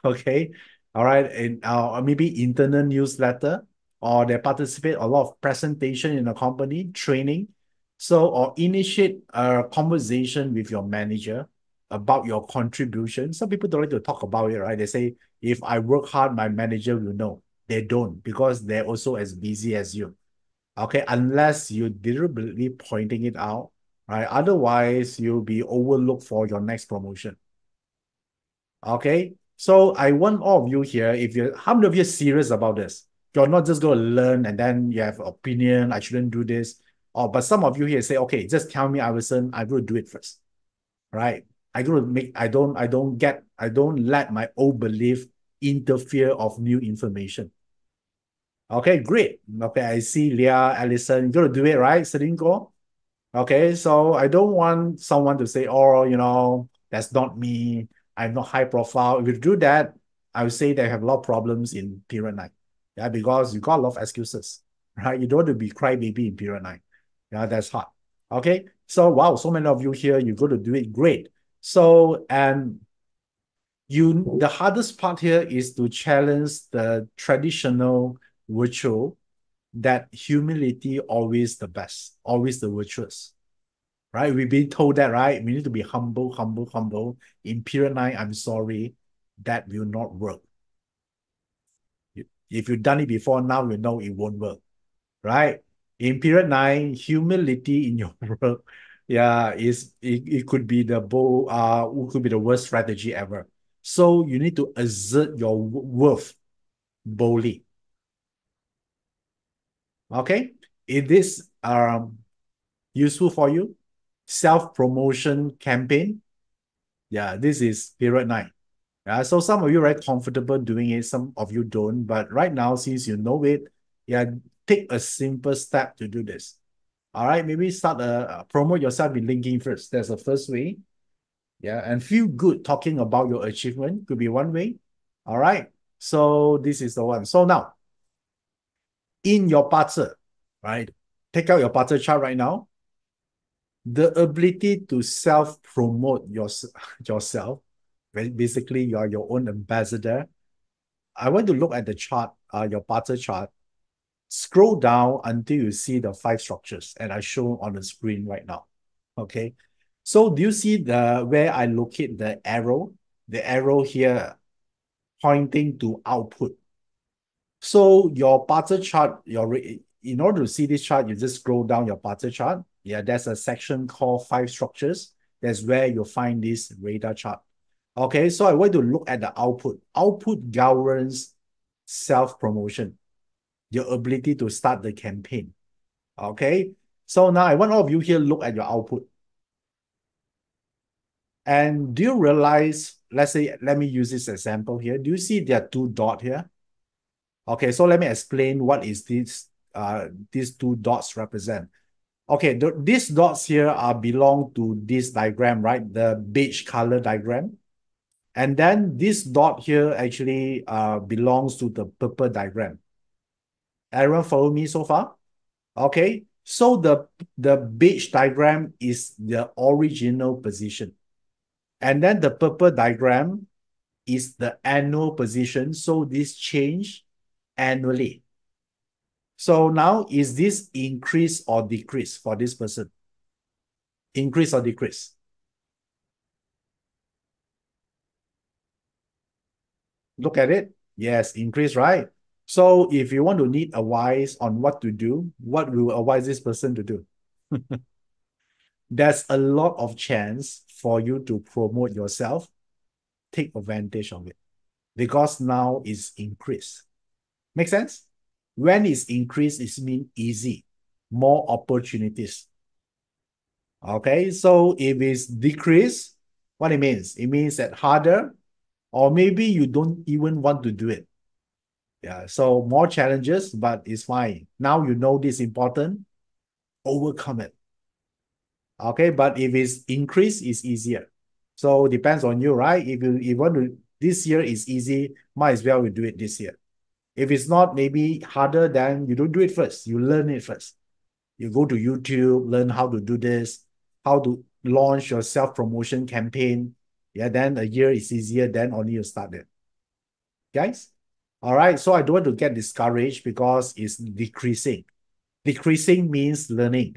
Okay. All right. And maybe internal newsletter, or they participate a lot of presentation in a company, training. So, or initiate a conversation with your manager about your contribution. Some people don't like to talk about it, right? They say, if I work hard, my manager will know. They don't, because they're also as busy as you. Okay, unless you deliberately pointing it out, right? Otherwise, you'll be overlooked for your next promotion. Okay, so I want all of you here, if you, how many of you are serious about this? You're not just going to learn and then you have opinion, I shouldn't do this. Oh, but some of you here say, okay, just tell me, Iverson, I'm going to do it first, right? I don't let my old belief interfere of new information. Okay, great. Okay, I see Leah, Allison, you're going to do it, right, Selinko? Okay, so I don't want someone to say, oh, that's not me. I'm not high profile. If you do that, I would say they have a lot of problems in period 9. Yeah, because you got a lot of excuses, right? You don't want to be crybaby in period 9. Yeah, that's hard. Okay, so wow, so many of you here, you're going to do it great. So, and the hardest part here is to challenge the traditional virtue that humility always the best, always the virtuous, right? We've been told that, right? We need to be humble, humble, humble. In period 9, I'm sorry, that will not work. If you've done it before, now you know it won't work, right? In period 9, humility in your work, yeah, it could be it could be the worst strategy ever. So you need to assert your worth boldly. Okay, is this useful for you? Self-promotion campaign. Yeah, this is period 9. Yeah, so some of you are very comfortable doing it, some of you don't. But right now, since you know it, yeah, take a simple step to do this. All right, maybe start promote yourself in LinkedIn first. That's the first way. Yeah, and feel good talking about your achievement could be one way. All right, so this is the one. So now, in your parser, right? Take out your parser chart right now. The ability to self-promote yourself, basically you are your own ambassador. I want to look at the chart, your parser chart. Scroll down until you see the 5 structures, and I show on the screen right now. Okay. So do you see where I locate the arrow? The arrow here pointing to output. So your parser chart, in order to see this chart, you just scroll down your parser chart. Yeah, there's a section called 5 structures. That's where you'll find this radar chart. Okay, so I want to look at the output. Output governs self-promotion, your ability to start the campaign. Okay, so now I want all of you here look at your output. And do you realize, let's say, let me use this example here. Do you see there are 2 dots here? Okay, so let me explain what is these 2 dots represent. Okay, these dots here belong to this diagram, right? The beige color diagram. And then this dot here actually belongs to the purple diagram. Everyone follow me so far? Okay, so the beige diagram is the original position. And then the purple diagram is the annual position. So this change annually. So now, is this increase or decrease for this person? Increase or decrease? Look at it. Yes, increase, right? So if you want to need advice on what to do, what will advise this person to do? There's a lot of chance for you to promote yourself, take advantage of it because now it's increased. Make sense? When it's increased, it means easy, more opportunities. Okay, so if it's decreased, what it means? It means that harder, or maybe you don't even want to do it. Yeah, so more challenges, but it's fine. Now you know this important, overcome it. Okay, but if it's increased, it's easier. So depends on you, right? If you want to, this year is easy, might as well you do it this year. If it's not maybe harder, then you don't do it first. You learn it first. You go to YouTube, learn how to do this, how to launch your self-promotion campaign. Yeah, then a year is easier, then only you start it. Guys? All right, so I don't want to get discouraged because it's decreasing. Decreasing means learning.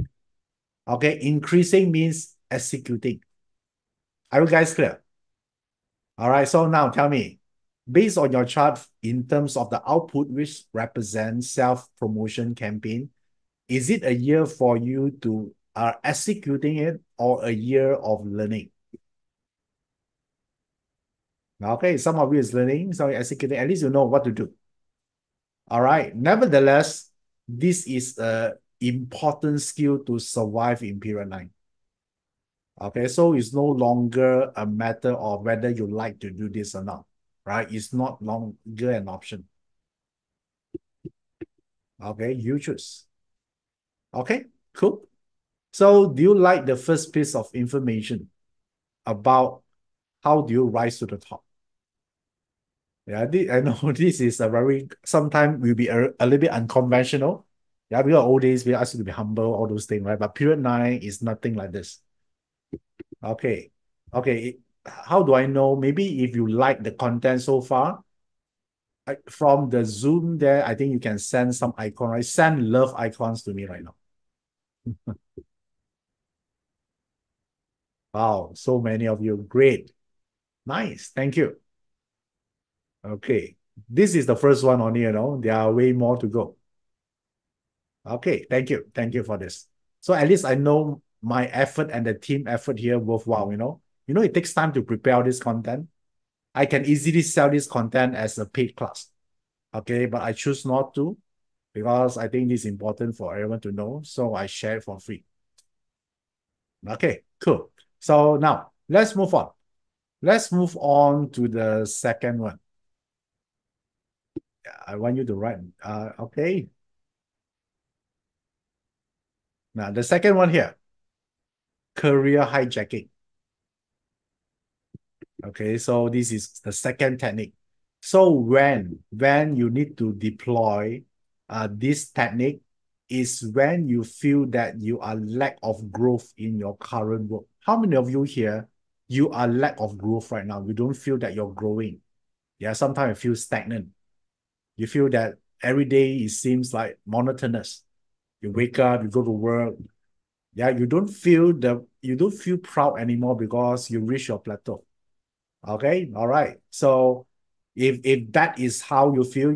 Okay, increasing means executing. Are you guys clear? All right, so now tell me, based on your chart in terms of the output which represents self-promotion campaign, is it a year for you to executing it or a year of learning? Okay, some of you is learning, so you're executing, at least you know what to do. All right, nevertheless, this is a important skill to survive in period 9. Okay, so it's no longer a matter of whether you like to do this or not, right? It's not longer an option. Okay, you choose. Okay, cool. So do you like the first piece of information about how do you rise to the top? Yeah, I know this is a very, sometimes will be a little bit unconventional. Yeah, because old days, we ask you to be humble, all those things, right? But period 9 is nothing like this. Okay. Okay. How do I know? Maybe if you like the content so far, from the Zoom there, I think you can send some icon, right? Send love icons to me right now. Wow, so many of you. Great. Nice. Thank you. Okay. This is the first one only, There are way more to go. Okay. Thank you. Thank you for this. So at least I know my effort and the team effort here worthwhile, it takes time to prepare this content. I can easily sell this content as a paid class. Okay, but I choose not to because I think this is important for everyone to know. So I share it for free. Okay, cool. So now let's move on. Let's move on to the second one. I want you to write. Okay. Now the second one here, career hijacking. Okay, so this is the second technique. So when you need to deploy this technique is when you feel that you are lack of growth in your current work. How many of you here, you are lack of growth right now? You don't feel that you're growing. Yeah, sometimes you feel stagnant. You feel that every day it seems like monotonous. You wake up, you go to work. Yeah, you don't feel proud anymore because you reach your plateau. Okay, all right. So if that is how you feel,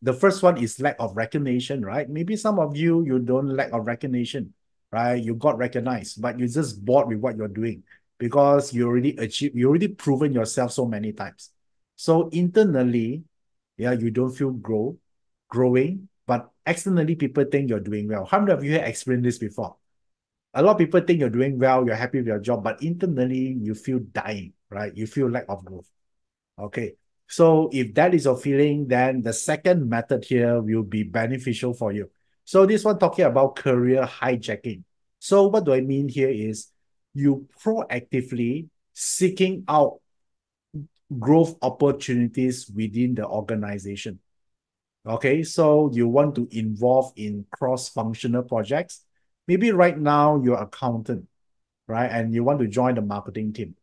the first one is lack of recognition, right? Maybe some of you don't lack of recognition, right? You got recognized, but you're just bored with what you're doing because you already proven yourself so many times. So internally, yeah, you don't feel growing, but externally people think you're doing well. How many of you have experienced this before? A lot of people think you're doing well, you're happy with your job, but internally you feel dying, right? You feel lack of growth. Okay. So if that is your feeling, then the second method here will be beneficial for you. So this one talking about career hijacking. So what do I mean here is you proactively seeking out growth opportunities within the organization. Okay, so you want to involve in cross-functional projects. Maybe right now you're accountant, right? And you want to join the marketing team.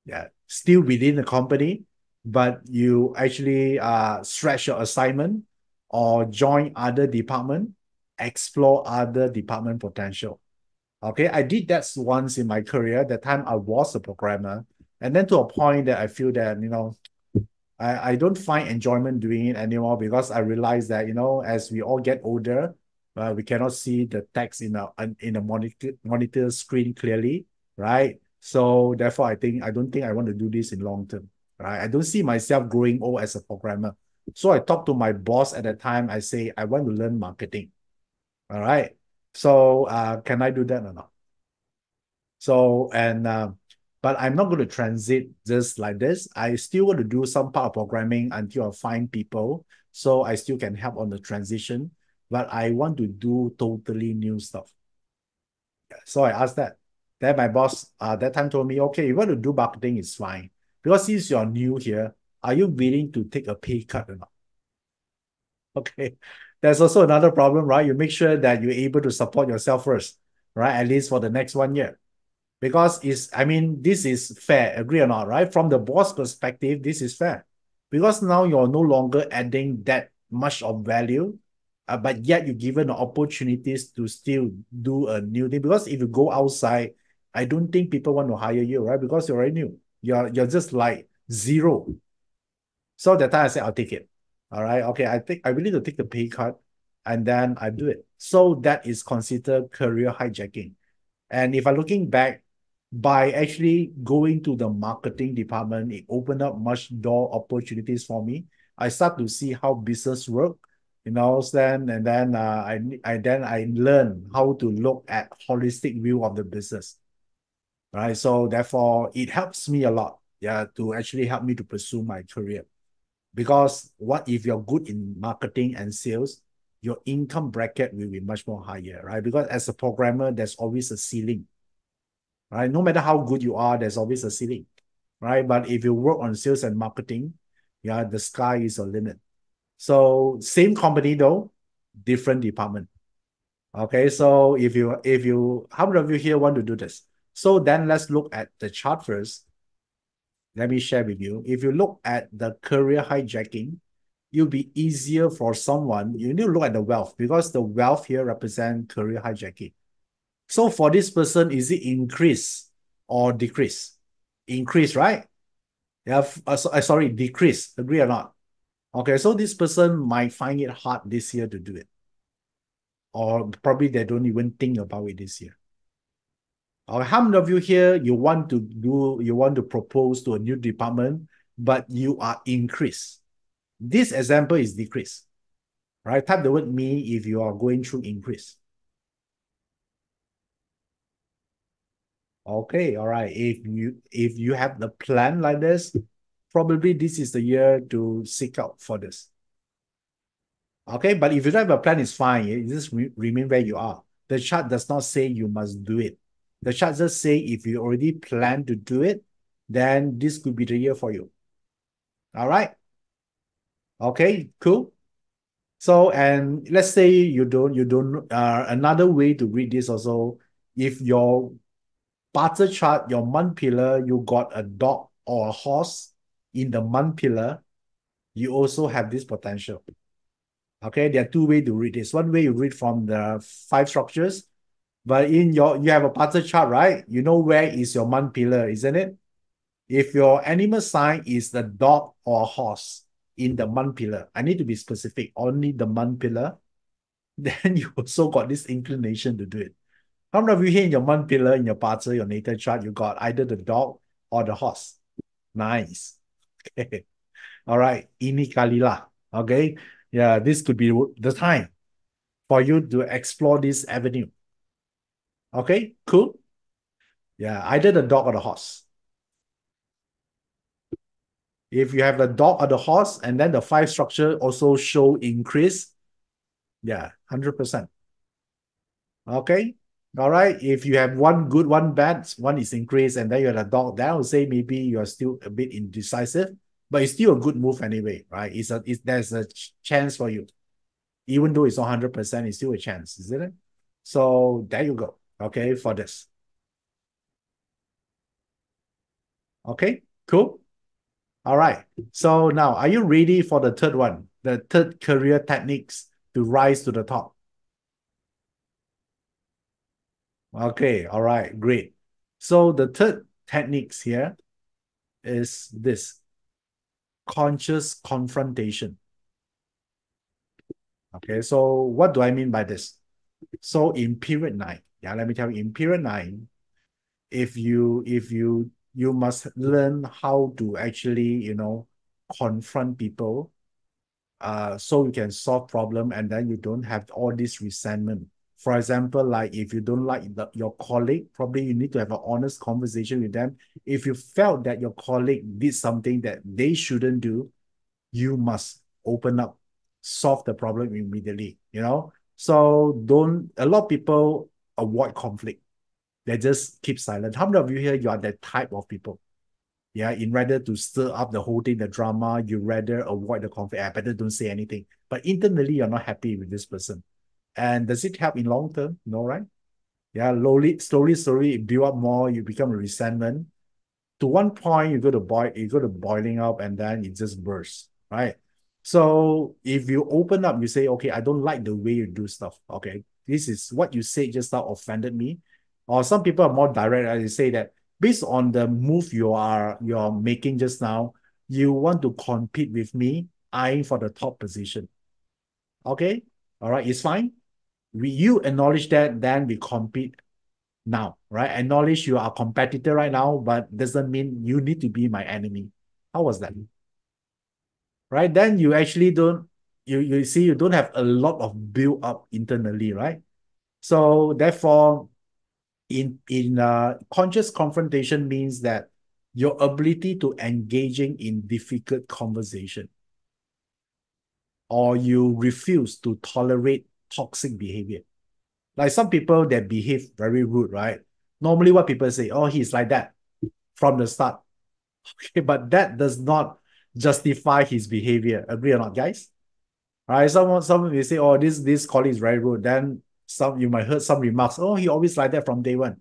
Yeah, still within the company, but you actually stretch your assignment or join other department, explore other department potential. Okay, I did that once in my career. That time I was a programmer. And then to a point that I feel that, I don't find enjoyment doing it anymore because I realize that, as we all get older, we cannot see the text in a monitor screen clearly, right? So therefore, I don't think I want to do this in long term. Right? I don't see myself growing old as a programmer. So I talked to my boss at the time. I say I want to learn marketing. All right. So can I do that or not? So but I'm not going to transit just like this. I still want to do some part of programming until I find people, so I still can help on the transition. But I want to do totally new stuff. So I asked that. Then my boss that time told me, okay, you want to do marketing, it's fine. Because since you're new here, are you willing to take a pay cut or not? Okay. There's also another problem, right? You make sure that you're able to support yourself first, right? At least for the next 1 year. Because I mean, this is fair, agree or not, right? From the boss perspective, this is fair. Because now you're no longer adding that much of value, but yet you're given the opportunities to still do a new thing. Because if you go outside, I don't think people want to hire you, right? Because you're already new. You're just like zero. So that time I said, I'll take it. All right. Okay. I think I really need to take the pay cut and then I do it. So that is considered career hijacking. And if I'm looking back, by actually going to the marketing department, it opened up much door opportunities for me. I start to see how business work, and then I learn how to look at holistic view of the business, right? So therefore, it helps me a lot, yeah, to actually help me to pursue my career. Because what if you're good in marketing and sales, your income bracket will be much more higher, right? Because as a programmer, there's always a ceiling, right? No matter how good you are, there's always a ceiling, right? But if you work on sales and marketing, yeah, the sky is a limit. So same company though, different department. Okay, so how many of you here want to do this? So then let's look at the chart first. Let me share with you. If you look at the career hijacking, it'll be easier for someone. You need to look at the wealth because the wealth here represent career hijacking. So for this person, is it increase or decrease? Increase, right? Yeah, sorry, decrease. Agree or not? Okay, so this person might find it hard this year to do it. Or probably they don't even think about it this year. Or how many of you here, you want to propose to a new department, but you are increase? This example is decrease, right? Type the word me if you are going through increase. Okay, all right. If you have the plan like this, probably this is the year to seek out for this. Okay, but if you don't have a plan, it's fine. You just remain where you are. The chart does not say you must do it. The chart just say if you already plan to do it, then this could be the year for you. All right. Okay, cool. So, and let's say another way to read this also, if your Barter chart, your month pillar, you got a dog or a horse in the month pillar, you also have this potential. Okay, there are two ways to read this. One way you read from the 5 structures, but you have a Barter chart, right? You know where is your month pillar, isn't it? If your animal sign is the dog or horse in the month pillar, I need to be specific, only the month pillar, then you also got this inclination to do it. How many of you here in your month pillar, in your Barter, your natal chart, you got either the dog or the horse? Nice. Okay. All right. Ini kalilah. Okay. Yeah, this could be the time for you to explore this avenue. Okay, cool. Yeah, either the dog or the horse. If you have the dog or the horse, and then the 5 structure also show increase, yeah, 100%. Okay. All right. If you have one good, one bad, one is increased, and then you have a dog, then I would say maybe you are still a bit indecisive, but it's still a good move anyway, right? There's a chance for you. Even though it's not 100%, it's still a chance, isn't it? So there you go. Okay, for this. Okay, cool. All right. So now, are you ready for the third one? The third career techniques to rise to the top. Okay, all right, great. So the third techniques here is this conscious confrontation. Okay, so what do I mean by this? So in period 9, yeah, let me tell you, in period 9, You must learn how to actually, confront people, so you can solve problem, and then you don't have all this resentment. For example, like if you don't like your colleague, probably you need to have an honest conversation with them. If you felt that your colleague did something that they shouldn't do, you must open up, solve the problem immediately. So don't, a lot of people avoid conflict. They just keep silent. How many of you here, you are that type of people? Yeah, in rather to stir up the whole thing, the drama, you rather avoid the conflict. I better don't say anything. But internally, you're not happy with this person. And does it help in long term? No, right? Yeah, slowly, build up more. You become a resentment. To one point, you go to boiling up, and then it just bursts, right? So if you open up, you say, okay, I don't like the way you do stuff. Okay, this is what you said just now offended me. Or some people are more direct, and they say that based on the move you're making just now, you want to compete with me, eyeing for the top position. Okay, all right, it's fine. You acknowledge that, then we compete now, right? Acknowledge you are a competitor right now, but doesn't mean you need to be my enemy. How was that? Right? Then you actually don't, you see, you don't have a lot of build up internally, right? So therefore, in conscious confrontation means that your ability to engaging in difficult conversation, or you refuse to tolerate toxic behavior. Like some people that behave very rude, right? Normally what people say, oh, he's like that from the start. Okay, but that does not justify his behavior. Agree or not, guys? All right, someone may say, oh, this colleague is very rude. Then you might heard some remarks, oh, he always like that from day one.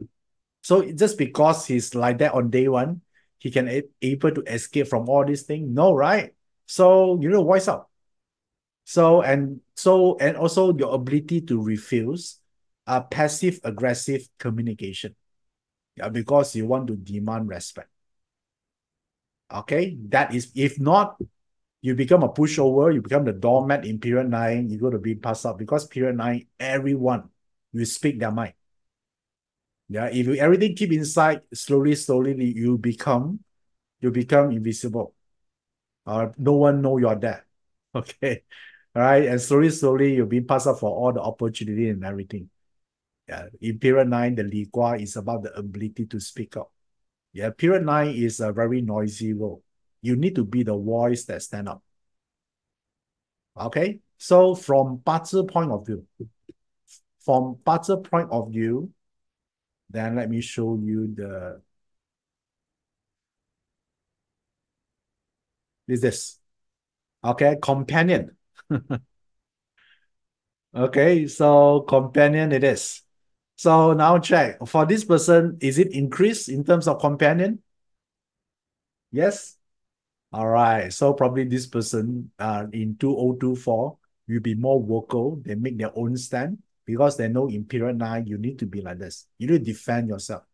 So just because he's like that on day one, he can able to escape from all these things? No, right? So voice out. And also your ability to refuse passive aggressive communication. Yeah, because you want to demand respect. Okay, that is, if not, you become a pushover, you become the doormat in period 9, you go to be passed up, because period 9, everyone will speak their mind. Yeah, if you everything keep inside, slowly, you become invisible. No one know you're there. Okay. All right. And slowly, you'll be passed up for all the opportunity and everything. Yeah. In period 9, the Li Gua is about the ability to speak up. Yeah. Period 9 is a very noisy role. You need to be the voice that stand up. Okay. So from BaZi point of view, then let me show you this. Okay. Companion. Okay. So companion it is. So now check for this person, is it increased in terms of companion? Yes. All right. So probably this person in 2024 will be more vocal. They make their own stand because they know in period 9, you need to be like this. You need to defend yourself.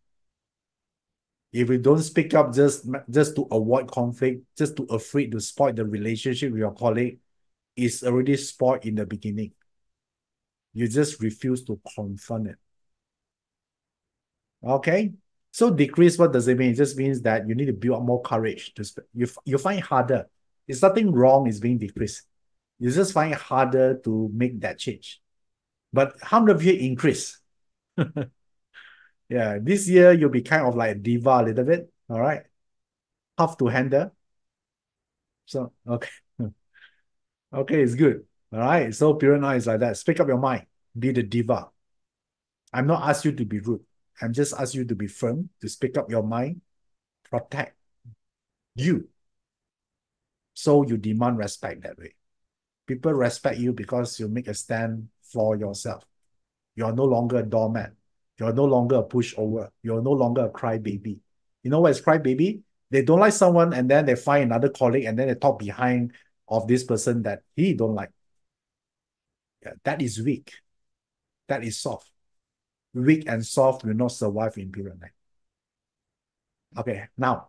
If you don't speak up just to avoid conflict, just to afraid to spoil the relationship with your colleague, it's already spoiled in the beginning. You just refuse to confront it. Okay. So decrease, what does it mean? It just means that you need to build up more courage to you find it harder. It's nothing wrong is being decreased. You just find it harder to make that change. But how many of you increase? Yeah, this year you'll be kind of like a diva a little bit. All right. Tough to handle. So okay. Okay, it's good. All right. So period 9 is like that. Speak up your mind. Be the diva. I'm not asked you to be rude. I'm just asked you to be firm, to speak up your mind, protect you. So you demand respect that way. People respect you because you make a stand for yourself. You're no longer a doormat. You're no longer a pushover. You're no longer a crybaby. You know what is crybaby? They don't like someone, and then they find another colleague, and then they talk behind of this person that he don't like. Yeah, that is weak. That is soft. Weak and soft will not survive in period 9. Okay, now,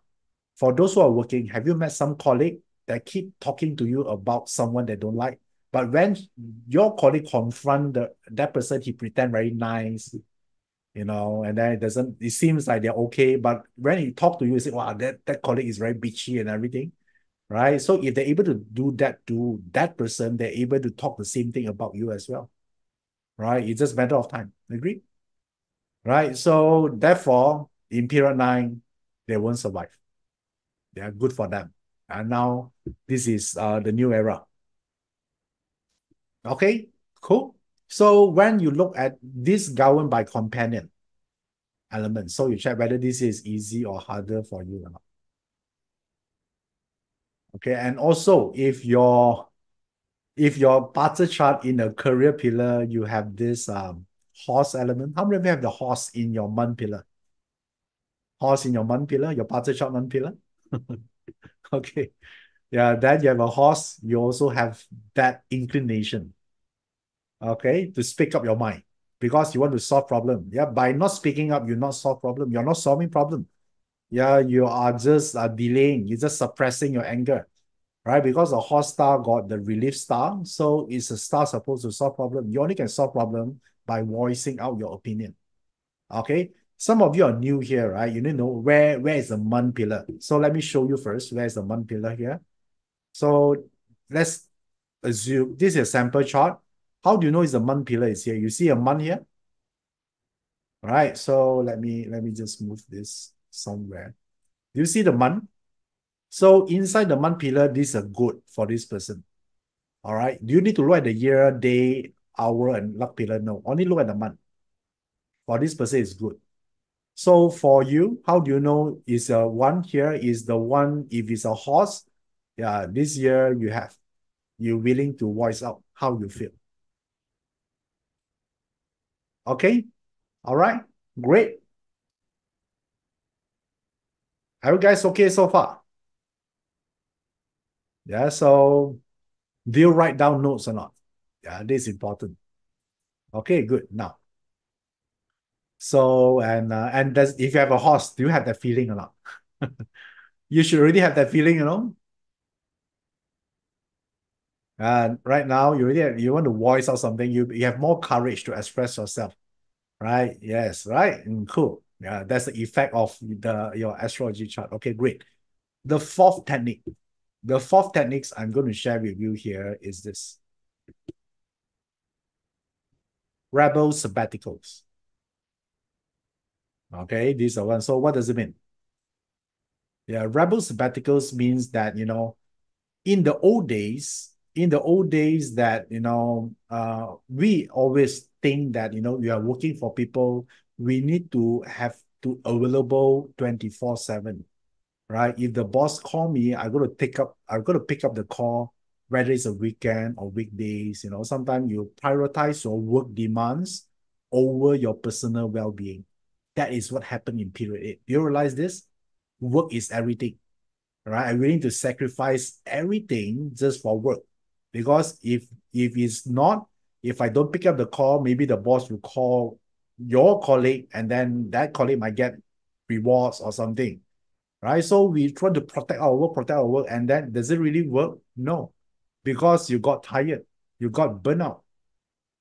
for those who are working, have you met some colleague that keep talking to you about someone they don't like? But when your colleague confront that person, he pretend very nice. and then it seems like they're okay, but when you talk to you, you say, wow, that colleague is very bitchy and everything, right? So if they're able to do that to that person, they're able to talk the same thing about you as well, right? It's just a matter of time. Agree? Right? So therefore, in period 9, they won't survive. They are good for them. And now this is the new era. Okay, cool. So when you look at this governed by companion element, so you check whether this is easy or harder for you or not. Okay, and also if your parts chart in a career pillar, you have this horse element. How many of you have the horse in your month pillar? Horse in your month pillar, your parts chart month pillar? Okay. Yeah, then you have a horse, you also have that inclination, okay, to speak up your mind because you want to solve problem. Yeah, by not speaking up, you not solve problem. You're not solving problem. Yeah, you are just delaying. You're just suppressing your anger, right? Because the horse star got the relief star, so it's a star supposed to solve problem. You only can solve problem by voicing out your opinion. Okay, some of you are new here, right? You need to know where is the month pillar. So let me show you first where is the month pillar here. So let's assume this is a sample chart. How do you know it's a month pillar is here? You see a month here? All right. So let me just move this somewhere. Do you see the month? So inside the month pillar, this is a good for this person. All right. Do you need to look at the year, day, hour, and luck pillar? No. Only look at the month. For this person, is good. So for you, how do you know is a one here is the one if it's a horse? Yeah, this year you're willing to voice out how you feel. Okay. All right. Great. Are you guys okay so far? Yeah. So do you write down notes or not? Yeah, this is important. Okay, good. Now, so and does if you have a horse, do you have that feeling or not? You should already have that feeling. And right now, you want to voice out something. You have more courage to express yourself, right? Yes, right. Cool. Yeah, that's the effect of your astrology chart. Okay, great. The fourth technique. The fourth techniques I'm going to share with you here is this. Rebel sabbaticals. Okay, these are one. So what does it mean? Yeah, rebel sabbaticals means that, in the old days that, we always think that, we are working for people, we need to have to available 24/7, right? If the boss call me, I'm going to pick up the call, whether it's a weekend or weekdays, sometimes you prioritize your work demands over your personal well-being. That is what happened in period 8. Do you realize this? Work is everything, right? I'm willing to sacrifice everything just for work. Because if I don't pick up the call, maybe the boss will call your colleague and then that colleague might get rewards or something, right? So we try to protect our work, and then does it really work? No, because you got tired, you got burnout,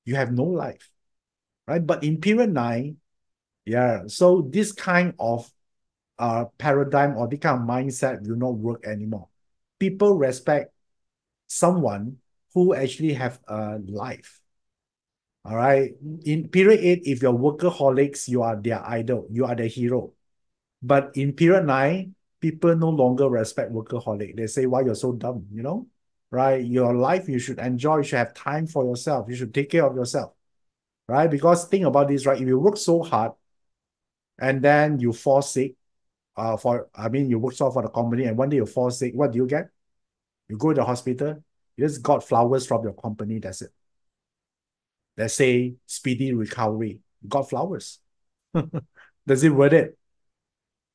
you have no life, right? But in period 9, yeah, so this kind of paradigm or this kind of mindset will not work anymore. People respect someone who actually have a life. All right. In period 8, if you're workaholics, you are their idol, you are their hero. But in period 9, people no longer respect workaholic. They say, why you're so dumb, right? Your life, you should enjoy, you should have time for yourself, you should take care of yourself, right? Because think about this, right? If you work so hard and then you fall sick, you work so hard for the company and one day you fall sick, what do you get? You go to the hospital, you just got flowers from your company, that's it. They say speedy recovery, you got flowers. Does it worth it?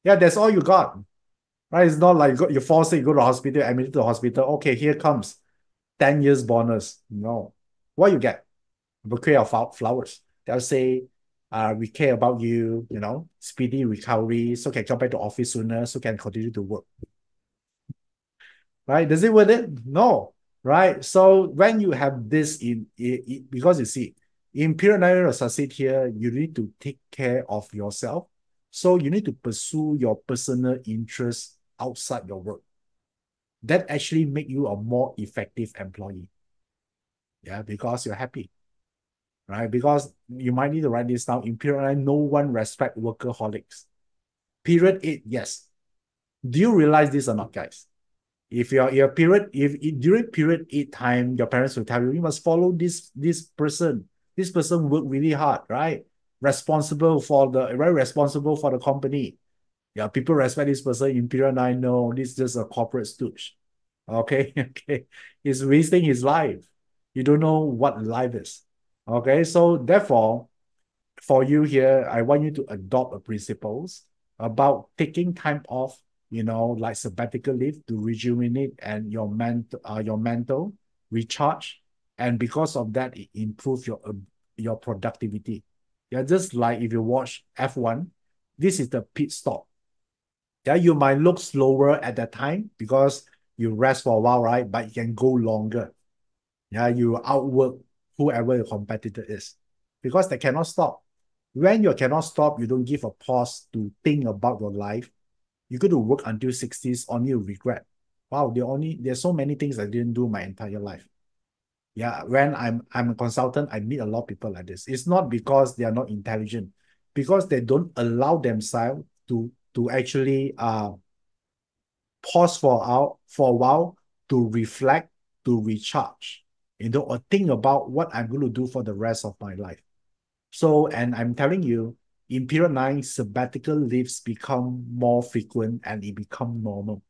Yeah, that's all you got. Right? It's not like you fall sick, you go to the hospital, admitted to the hospital. Okay, here comes 10 years bonus. No. What you get? A bouquet of flowers. They'll say, we care about you, speedy recovery, so can come back to office sooner, so can continue to work. Right? Does it worth it? No. Right? So when you have this because you see, In period 9 to succeed here, you need to take care of yourself. So you need to pursue your personal interests outside your work. That actually make you a more effective employee. Yeah, because you're happy, right? Because you might need to write this down. In period 9, no one respect workaholics. Period 8, yes. Do you realize this or not, guys? If your period, if during period 8 time, your parents will tell you, you must follow this person. This person work really hard, right? Very responsible for the company. Yeah, people respect this person. In period 9, no, this is just a corporate stooge. Okay, okay. He's wasting his life. You don't know what life is. Okay, so therefore, for you here, I want you to adopt a principles about taking time off, like sabbatical leave to rejuvenate and your mental recharge. And because of that, it improves your productivity. Yeah, just like if you watch F1, this is the pit stop. Yeah, you might look slower at that time because you rest for a while, right? But you can go longer. Yeah, you outwork whoever your competitor is because they cannot stop. When you cannot stop, you don't give a pause to think about your life. You go to work until 60s, only you regret. Wow, there's so many things I didn't do my entire life. Yeah, when I'm a consultant, I meet a lot of people like this. It's not because they are not intelligent, because they don't allow themselves to actually pause for a while to reflect, to recharge, or think about what I'm going to do for the rest of my life. So, and I'm telling you, in period 9, sabbatical leaves become more frequent and it become normal.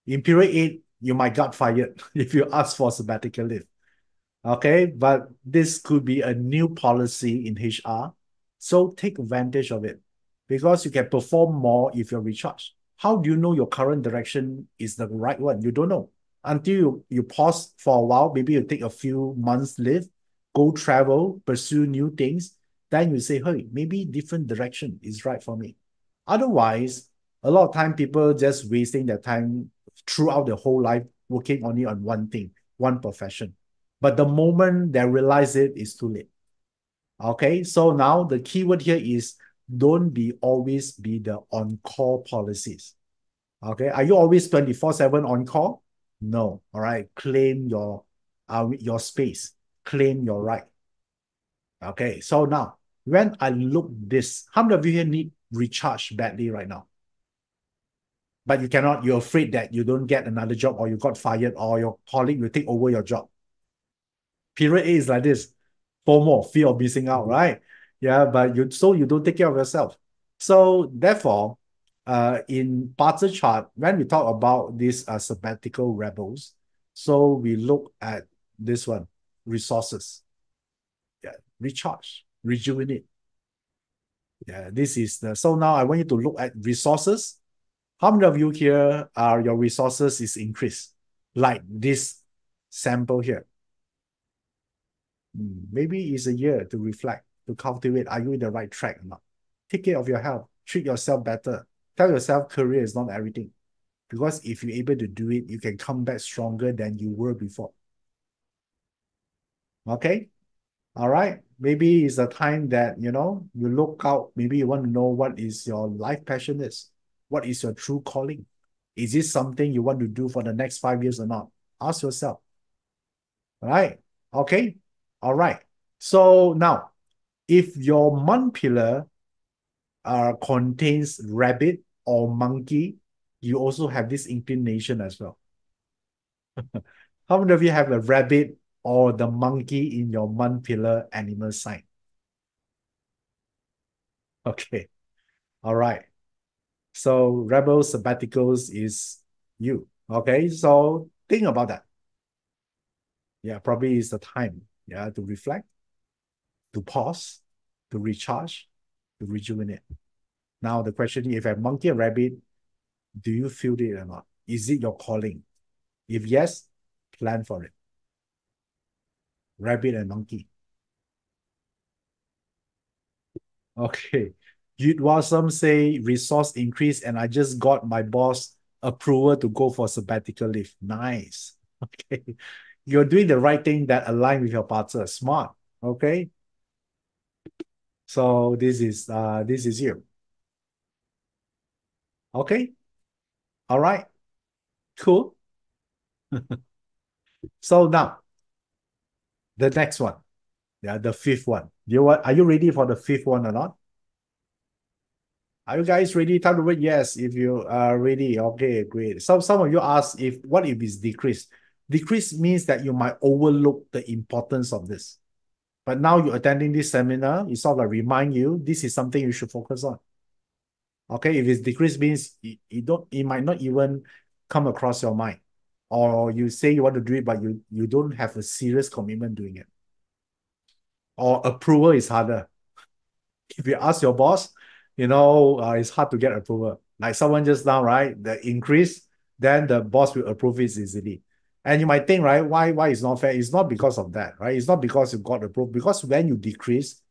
In period 8, you might get fired if you ask for sabbatical leave. Okay, but this could be a new policy in HR. So take advantage of it because you can perform more if you're recharged. How do you know your current direction is the right one? You don't know until you pause for a while. Maybe you take a few months leave, go travel, pursue new things. Then you say, hey, maybe different direction is right for me. Otherwise, a lot of time people just wasting their time throughout the whole life working only on one thing, one profession. But the moment they realize it, it's too late. Okay, so now the keyword here is don't always be the on-call policies. Okay, are you always 24/7 on call? No. All right, claim your space, claim your right. Okay, so now when I look this, how many of you here need recharge badly right now? But you cannot, you're afraid that you don't get another job or you got fired or your colleague will take over your job. Period A is like this. FOMO, fear of missing out, right? Yeah, but you don't take care of yourself. So therefore, in Barter chart, when we talk about these sabbatical rebels, so we look at this one, resources. Yeah, recharge, rejuvenate. Yeah, this is so now I want you to look at resources. How many of you here are your resources is increased? Like this sample here. Maybe it's a year to reflect, to cultivate. Are you in the right track or not? Take care of your health. Treat yourself better. Tell yourself career is not everything. Because if you're able to do it, you can come back stronger than you were before. Okay? All right. Maybe it's a time that, you look out. Maybe you want to know what is your life passion is. What is your true calling? Is this something you want to do for the next 5 years or not? Ask yourself. All right. Okay. All right. So now, if your month pillar contains rabbit or monkey, you also have this inclination as well. How many of you have a rabbit or the monkey in your month pillar animal sign? Okay. All right. So rebel sabbaticals is you. Okay. So think about that. Yeah, probably is the time. Yeah, to reflect, to pause, to recharge, to rejuvenate. Now the question is, if a monkey and rabbit, do you feel it or not? Is it your calling? If yes, plan for it. Rabbit and monkey. Okay. You'd Wasam say resource increase and I just got my boss approval to go for sabbatical leave. Nice. Okay. You're doing the right thing that align with your partner. Smart. Okay. So this is you. Okay. All right. Cool. So now the next one. Yeah, the fifth one. Are you ready for the fifth one or not? Are you guys ready? Time to wait. Yes, if you are ready. Okay, great. Some of you ask if what if it's decreased? Decrease means that you might overlook the importance of this. But now you're attending this seminar, it sort of remind you this is something you should focus on. Okay, if it's decreased means it might not even come across your mind. Or you say you want to do it, but you don't have a serious commitment doing it. Or approval is harder. If you ask your boss, it's hard to get approval. Like someone just now, right? The increase, then the boss will approve it easily. And you might think, right, why it's not fair? It's not because of that, right? It's not because you got approved. Because when you decrease,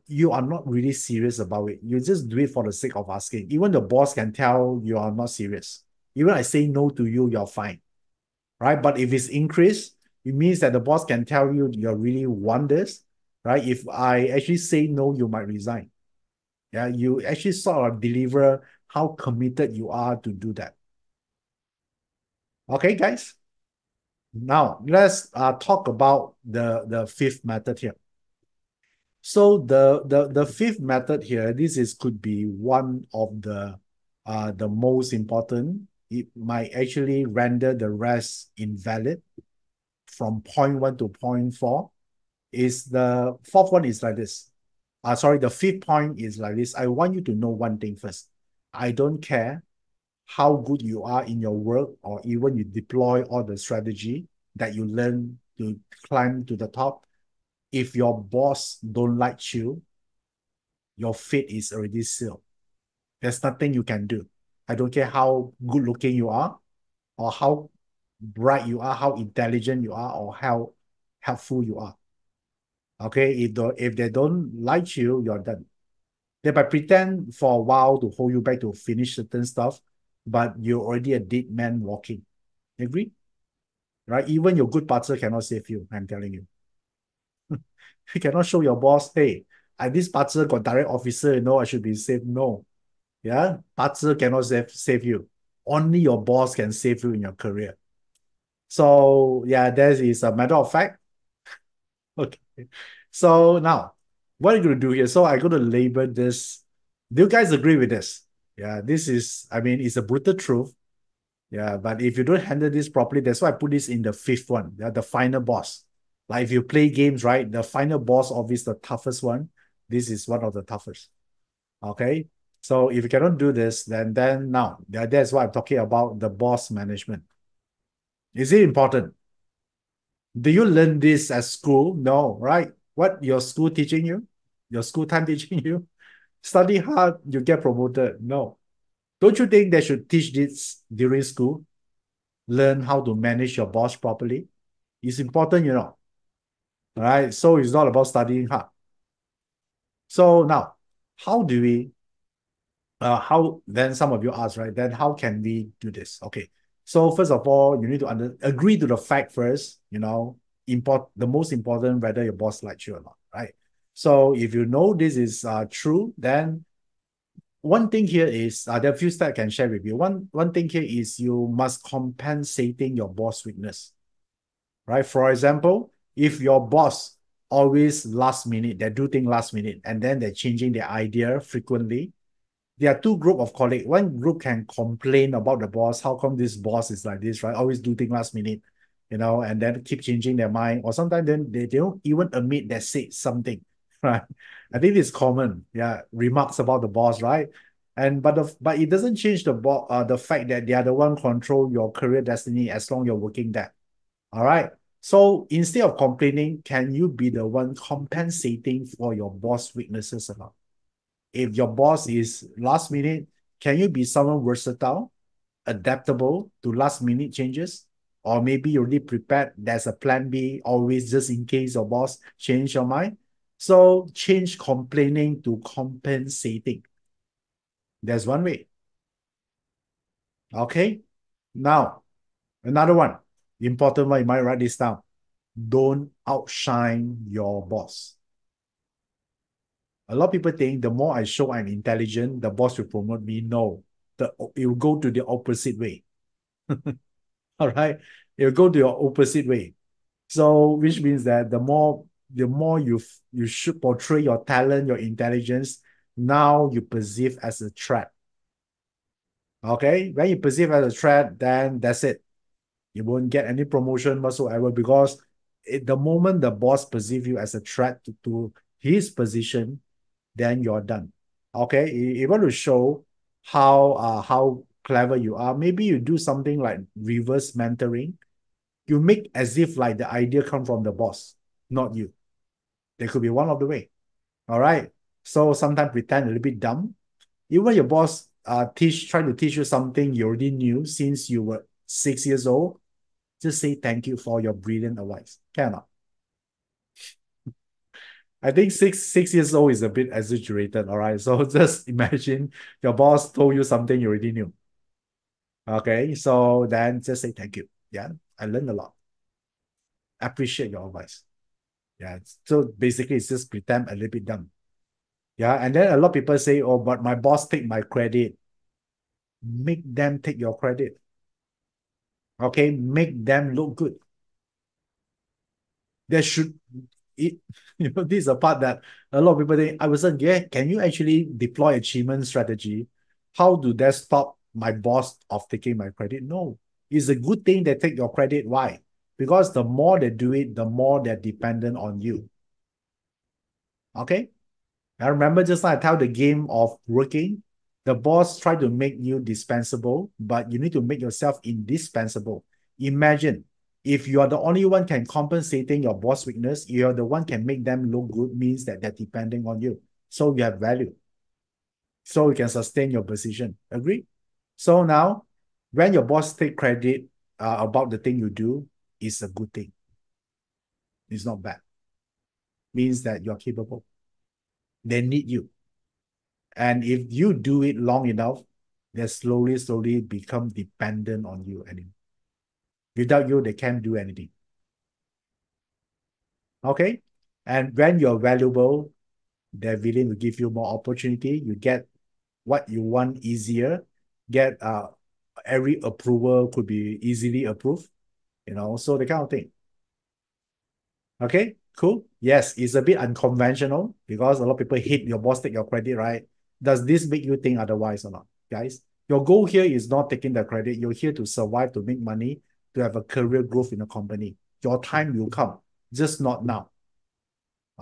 you are not really serious about it. You just do it for the sake of asking. Even the boss can tell you are not serious. Even I say no to you, you're fine, right? But if it's increased, it means that the boss can tell you you really want this, right? If I actually say no, you might resign. Yeah, you actually sort of deliver how committed you are to do that. Okay, guys. Now let's talk about the fifth method here. So the fifth method here, this is could be one of the most important. It might actually render the rest invalid from point one to point four. Is the fourth one is like this. Sorry, the fifth point is like this. I want you to know one thing first. I don't care how good you are in your work or even you deploy all the strategy that you learn to climb to the top. If your boss don't like you, your fate is already sealed. There's nothing you can do. I don't care how good looking you are or how bright you are, how intelligent you are, or how helpful you are. Okay, if they don't like you, you're done. They might pretend for a while to hold you back to finish certain stuff, but you're already a dead man walking. Agree? Right? Even your good partner cannot save you, I'm telling you. You cannot show your boss, hey, this partner got direct officer, I should be safe. No. Yeah, partner cannot save you. Only your boss can save you in your career. So yeah, that is a matter of fact. Okay. So now, what are you going to do here? So I'm going to label this. Do you guys agree with this? Yeah, this is, I mean, it's a brutal truth. Yeah, but if you don't handle this properly, that's why I put this in the fifth one, yeah, the final boss. Like if you play games, right, the final boss is the toughest one. This is one of the toughest. Okay. So if you cannot do this, then now, yeah, that's why I'm talking about the boss management. Is it important? Do you learn this at school? No, right? What your school teaching you? Your school time teaching you? Study hard, you get promoted. No. Don't you think they should teach this during school? Learn how to manage your boss properly. It's important. All right. So it's not about studying hard. So now, how do we how then some of you ask, right? Then how can we do this? Okay. So first of all, you need to agree to the fact first, the most important whether your boss likes you or not, right? So if you know this is true, then one thing here is there are a few steps I can share with you. One thing here is you must compensating your boss weakness, right? For example, if your boss always last minute, they do things last minute, and then they're changing their idea frequently, there are two group of colleagues. One group can complain about the boss. How come this boss is like this, right? Always do things last minute, and then keep changing their mind. Or sometimes then they don't even admit they said something, right? I think it's common, yeah, remarks about the boss, right? But it doesn't change the fact that they are the one control your career destiny as long you're working there. All right. So instead of complaining, can you be the one compensating for your boss weaknesses or not? If your boss is last minute, can you be someone versatile, adaptable to last minute changes? Or maybe you're already prepared, there's a plan B, always just in case your boss change your mind. So change complaining to compensating. There's one way. Okay. Now, another one. Important one, you might write this down. don't outshine your boss. A lot of people think the more I show I'm intelligent, the boss will promote me. No, it will go to the opposite way. All right, it will go to your opposite way. So, which means that the more you should portray your talent, your intelligence, now you perceive as a threat. Okay, when you perceive as a threat, then that's it. You won't get any promotion whatsoever because the moment the boss perceive you as a threat to his position, then you're done. Okay, you want to show how clever you are. Maybe you do something like reverse mentoring. You make as if like the idea come from the boss, not you. There could be one of the way. All right. So sometimes pretend a little bit dumb. Even your boss try to teach you something you already knew since you were 6 years old. Just say thank you for your brilliant advice. Cannot. I think six years old is a bit exaggerated. All right. So just imagine your boss told you something you already knew. Okay. So then just say thank you. Yeah. I learned a lot. Appreciate your advice. Yeah. So basically it's just pretend a little bit dumb. Yeah. And then a lot of people say, oh, but my boss take my credit. Make them take your credit. Okay. Make them look good. There should it, this is a part that a lot of people think, I was like, yeah, can you actually deploy achievement strategy? How do that stop my boss of taking my credit? No, it's a good thing they take your credit. Why? Because the more they do it, the more they're dependent on you. Okay. I remember just now I tell the game of working. The boss try to make you dispensable, but you need to make yourself indispensable. Imagine if you are the only one can compensating your boss weakness, you're the one can make them look good, means that they're depending on you. So you have value. So you can sustain your position. Agree? So now, when your boss take credit about the thing you do, it's a good thing. It's not bad. Means that you're capable. They need you. And if you do it long enough, they slowly become dependent on you. And without you, they can't do anything. Okay? And when you're valuable, they're willing to give you more opportunity. You get what you want easier. Get every approval could be easily approved, so the kind of thing. Okay, cool. Yes, it's a bit unconventional because a lot of people hate your boss take your credit, right? Does this make you think otherwise or not, guys? Your goal here is not taking the credit. You're here to survive, to make money, to have a career growth in the company. Your time will come, just not now.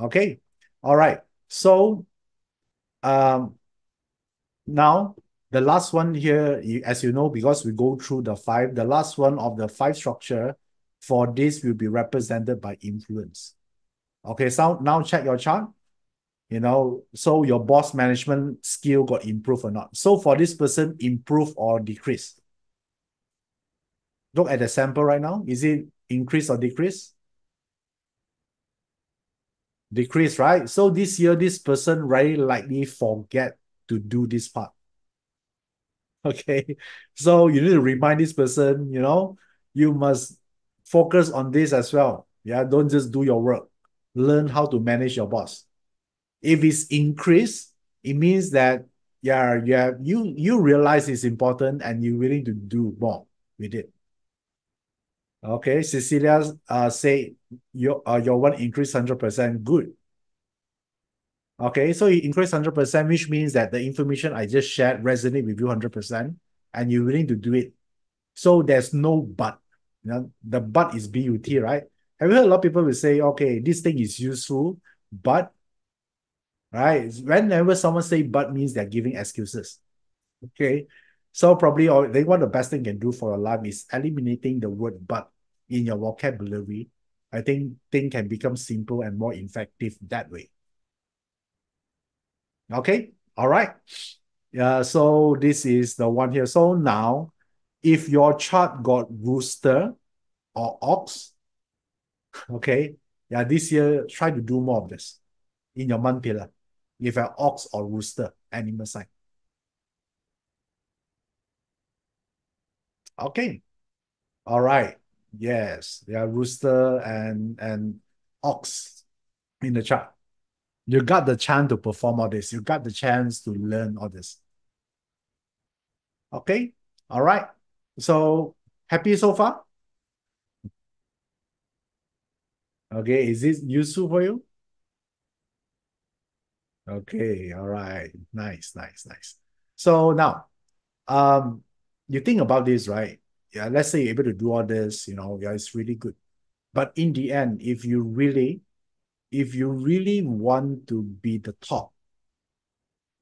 Okay. All right. So um now the last one here, as you know, because we go through the five, the last one of the five structure for this will be represented by influence. Okay, so now check your chart. So your boss management skill got improved or not. So for this person, improve or decrease? Look at the sample right now. Is it increase or decrease? Decrease, right? So this year, this person very likely forget to do this part. Okay. So you need to remind this person, you must focus on this as well. Yeah. Don't just do your work. Learn how to manage your boss. If it's increased, it means that you realize it's important and you're willing to do more with it. Okay, Cecilia say your one increase 100%. Good. Okay, so you increase 100%, which means that the information I just shared resonate with you 100%, and you're willing to do it. So there's no but. The but is but, right? Have you heard a lot of people will say, okay, this thing is useful, but right? Whenever someone say but means they're giving excuses. Okay. So probably I think what the best thing you can do for your life is eliminating the word but in your vocabulary. I think things can become simple and more effective that way. Okay. All right. Yeah. So this is the one here. So now, if your chart got rooster or ox, okay. Yeah, this year try to do more of this in your month pillar. If an ox or rooster animal sign. Okay. All right. Yes, there are rooster and ox in the chart. You got the chance to perform all this. You got the chance to learn all this. Okay. All right. So happy so far? Okay. Is this useful for you? Okay. All right. Nice, nice, nice. So now, um, you think about this, right? Yeah, let's say you're able to do all this, yeah, it's really good. But in the end, if you really want to be the top,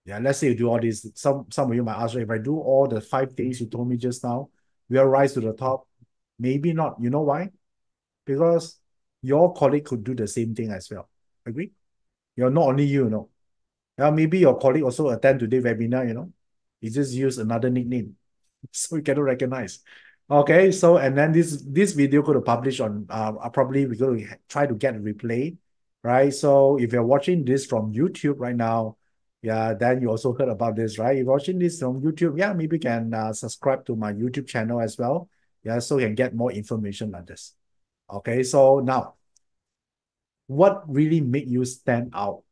yeah, let's say you do all this. Some of you might ask, if I do all the 5 things you told me just now, will I rise to the top? Maybe not. You know why? Because your colleague could do the same thing as well. Agree? You're not only you. Yeah, maybe your colleague also attend today's webinar. He just use another nickname. So you cannot recognize. Okay, so and then this video could have published on probably we're going to try to get a replay, right? So if you're watching this from YouTube right now, yeah, then you also heard about this, right? If you're watching this from YouTube, yeah, maybe you can subscribe to my YouTube channel as well. Yeah, so you can get more information like this. Okay, so now what really make you stand out?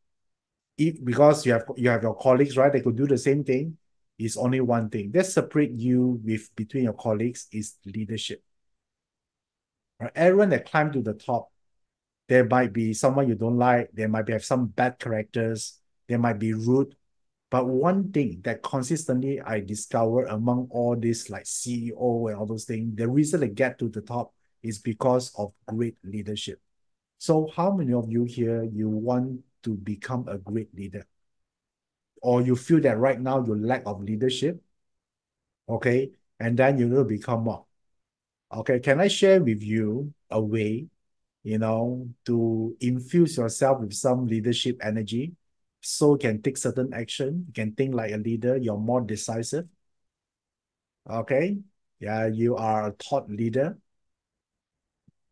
Because you have your colleagues, right? They could do the same thing. Is only one thing that separate you with between your colleagues is leadership. Right? Everyone that climb to the top, there might be someone you don't like. There might be have some bad characters. They might be rude. But one thing that consistently I discover among all these like CEO and all those things, the reason they get to the top is because of great leadership. So how many of you here you want to become a great leader? Or you feel that right now you lack of leadership, okay, and then you will become more. Okay, can I share with you a way, to infuse yourself with some leadership energy so you can take certain action, you can think like a leader, you're more decisive, okay? Yeah, you are a thought leader,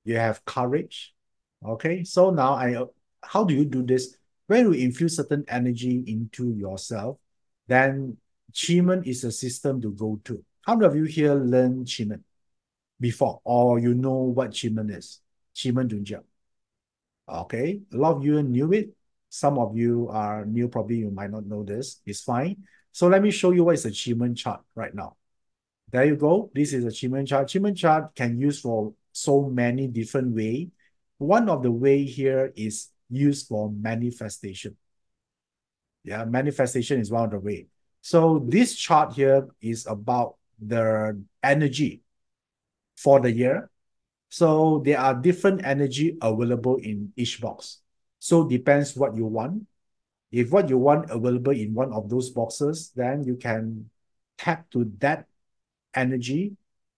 you have courage, okay? So now how do you do this? When you infuse certain energy into yourself, then Qi Men is a system to go to. How many of you here learn Qi Men before, or you know what Qi Men is? Qi Men Dunjia. Okay, a lot of you knew it. Some of you are new, probably you might not know this. It's fine. So let me show you what is a Qi Men chart right now. There you go. This is a Qi Men chart. Qi Men chart can use for so many different ways. One of the way here is used for manifestation. Yeah, manifestation is one of the way. So this chart here is about the energy for the year. So there are different energy available in each box. So depends what you want. If what you want available in one of those boxes, then you can tap to that energy,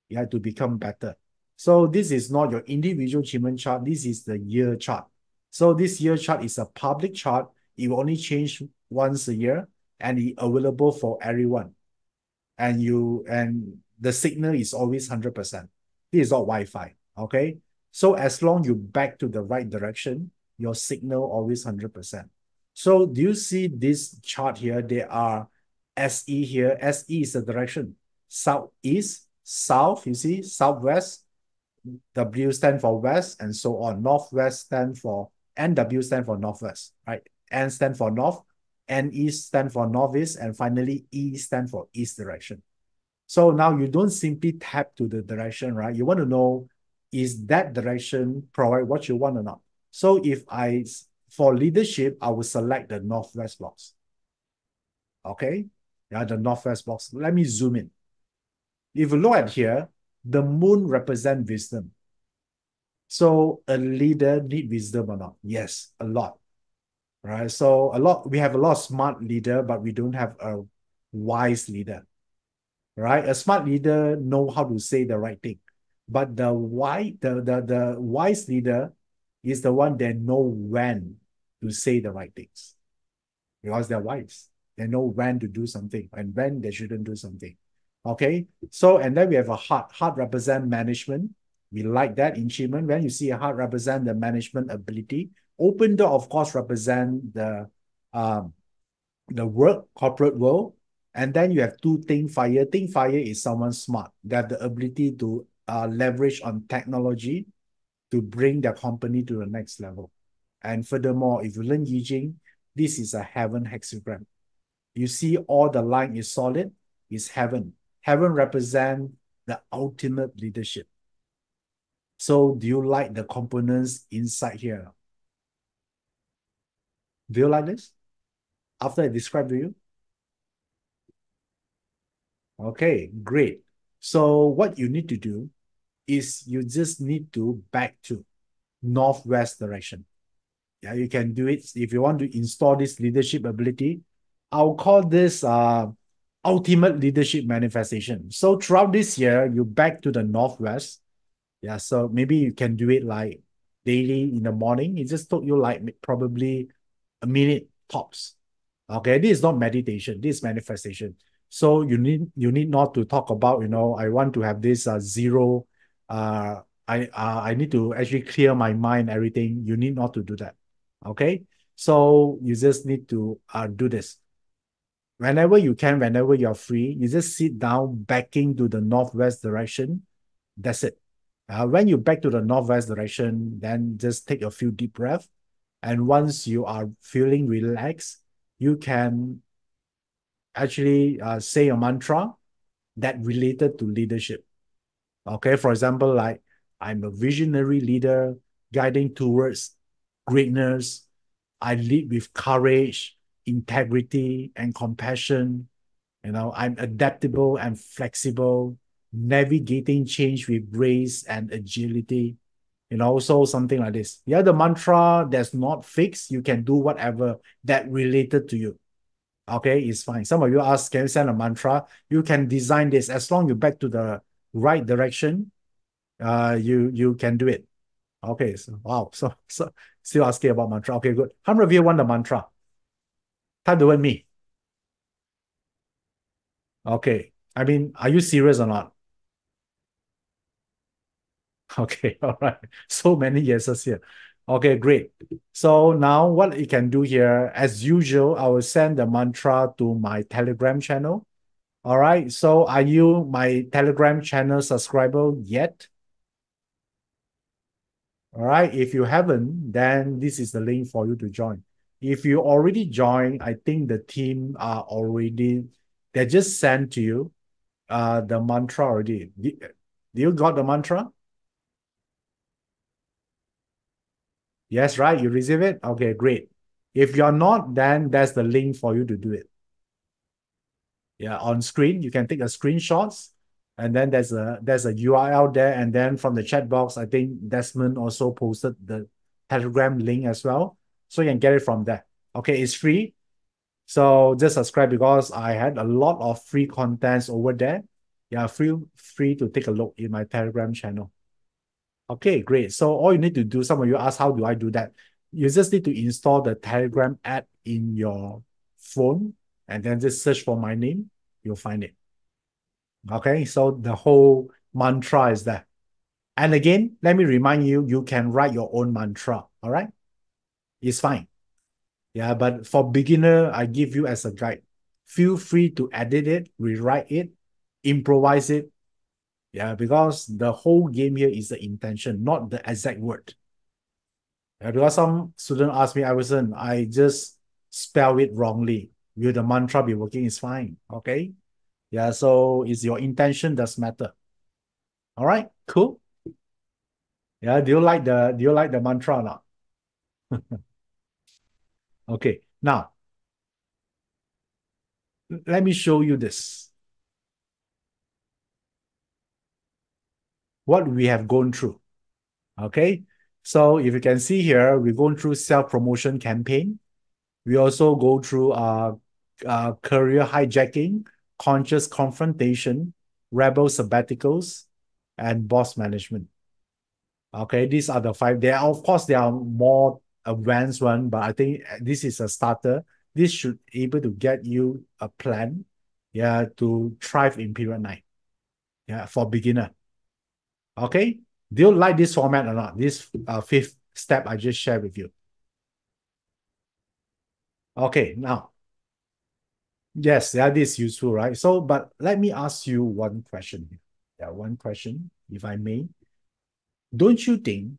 yeah, to become better. So this is not your individual achievement chart. This is the year chart. So this year chart is a public chart. It will only change once a year and it's available for everyone. And the signal is always 100%. This is not Wi-Fi. Okay. So as long you back to the right direction, your signal always 100%. So do you see this chart here? There are SE here. SE is the direction. Southeast, south, you see, southwest, W stand for west, and so on. Northwest stand for NW stand for northwest, right? N stand for north, NE stand for northeast, and finally E stand for east direction. So now you don't simply tap to the direction, right? You want to know, is that direction provide what you want or not? So for leadership, I will select the northwest box. Okay, yeah, the northwest box. Let me zoom in. If you look at here, the moon represents wisdom. So a leader need wisdom or not? Yes, a lot. Right. So we have a lot of smart leader, but we don't have a wise leader. Right. A smart leader know how to say the right thing. But the wise leader is the one that know when to say the right things. Because they're wise. They know when to do something and when they shouldn't do something. Okay. So, and then we have a heart. Heart represent management. We like that in Qi Men. When you see a heart represent the management ability. Open door, of course, represent the work, corporate world. And then you have two think fire. Think fire is someone smart. They have the ability to leverage on technology to bring their company to the next level. And furthermore, if you learn I Ching, this is a heaven hexagram. You see all the line is solid, is heaven. Heaven represents the ultimate leadership. So do you like the components inside here? Do you like this? After I describe to you? Okay, great. So what you need to do is you just need to back to northwest direction. Yeah, you can do it if you want to install this leadership ability. I'll call this ultimate leadership manifestation. So throughout this year, you back to the northwest. Yeah, so maybe you can do it like daily in the morning. It just took you like probably a minute tops. Okay, this is not meditation, this is manifestation. So you need not to talk about, I want to have this zero. I need to actually clear my mind, everything. You need not to do that. Okay. So you just need to do this. Whenever you can, whenever you're free, you just sit down, backing to the northwest direction. That's it. When you back to the northwest direction, then just take a few deep breaths. And once you are feeling relaxed, you can actually say a mantra that related to leadership. Okay, for example, like I'm a visionary leader guiding towards greatness. I lead with courage, integrity, and compassion. I'm adaptable and flexible, navigating change with grace and agility. So something like this. Yeah, the mantra that's not fixed, you can do whatever that related to you. Okay, it's fine. Some of you ask, can you send a mantra? You can design this as long you back to the right direction. You can do it. Okay, so wow, so still asking about mantra. Okay, good. How many of you want the mantra? Time to win me. Okay, I mean, are you serious or not? Okay, all right. So many yeses here. Okay, great. So now what you can do here, as usual, I will send the mantra to my Telegram channel. All right. So are you my Telegram channel subscriber yet? All right. If you haven't, then this is the link for you to join. If you already joined, I think the team are already, they just sent to you the mantra already. Do you got the mantra? Yes, right. You receive it? Okay, great. If you're not, then that's the link for you to do it. Yeah, on screen, you can take a screenshots, and then there's a URL there, and then from the chat box, I think Desmond also posted the Telegram link as well. So you can get it from there. Okay, it's free. So just subscribe because I had a lot of free contents over there. Yeah, free to take a look in my Telegram channel. Okay, great. So all you need to do, some of you ask, how do I do that? You just need to install the Telegram app in your phone and then just search for my name. You'll find it. Okay, so the whole mantra is there. And again, let me remind you, you can write your own mantra. All right, it's fine. Yeah, but for beginner, I give you as a guide. Feel free to edit it, rewrite it, improvise it. Yeah, because the whole game here is the intention, not the exact word. Because some student ask me, Iverson, I just spell it wrongly. Will the mantra be working? It's fine. Okay. Yeah, so it's your intention does matter. All right, cool. Yeah, do you like the mantra or not? Okay, now let me show you this. What we have gone through. Okay. So if you can see here, we're going through self-promotion campaign. We also go through career hijacking, conscious confrontation, rebel sabbaticals, and boss management. Okay, these are the five. Of course, there are more advanced one, but I think this is a starter. This should able to get you a plan, yeah, to thrive in period 9. Yeah, for beginner. Okay, do you like this format or not? This fifth step I just shared with you. Okay, now yes, that is useful, right? So, but let me ask you one question. Yeah, one question, if I may. Don't you think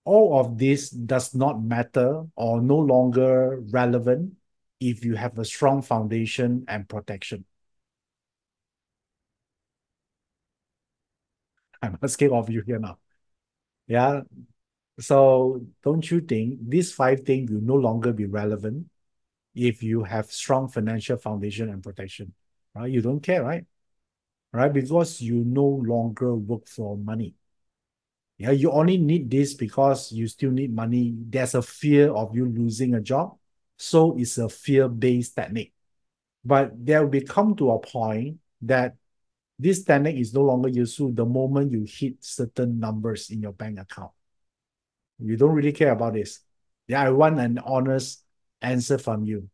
all of this does not matter or no longer relevant if you have a strong foundation and protection? I'm asking of you here now. Yeah. So don't you think these five things will no longer be relevant if you have strong financial foundation and protection? Right? You don't care, right? Right? Because you no longer work for money. Yeah, you only need this because you still need money. There's a fear of you losing a job. So it's a fear-based technique. But there will come to a point that this technique is no longer useful the moment you hit certain numbers in your bank account. You don't really care about this. Yeah, I want an honest answer from you.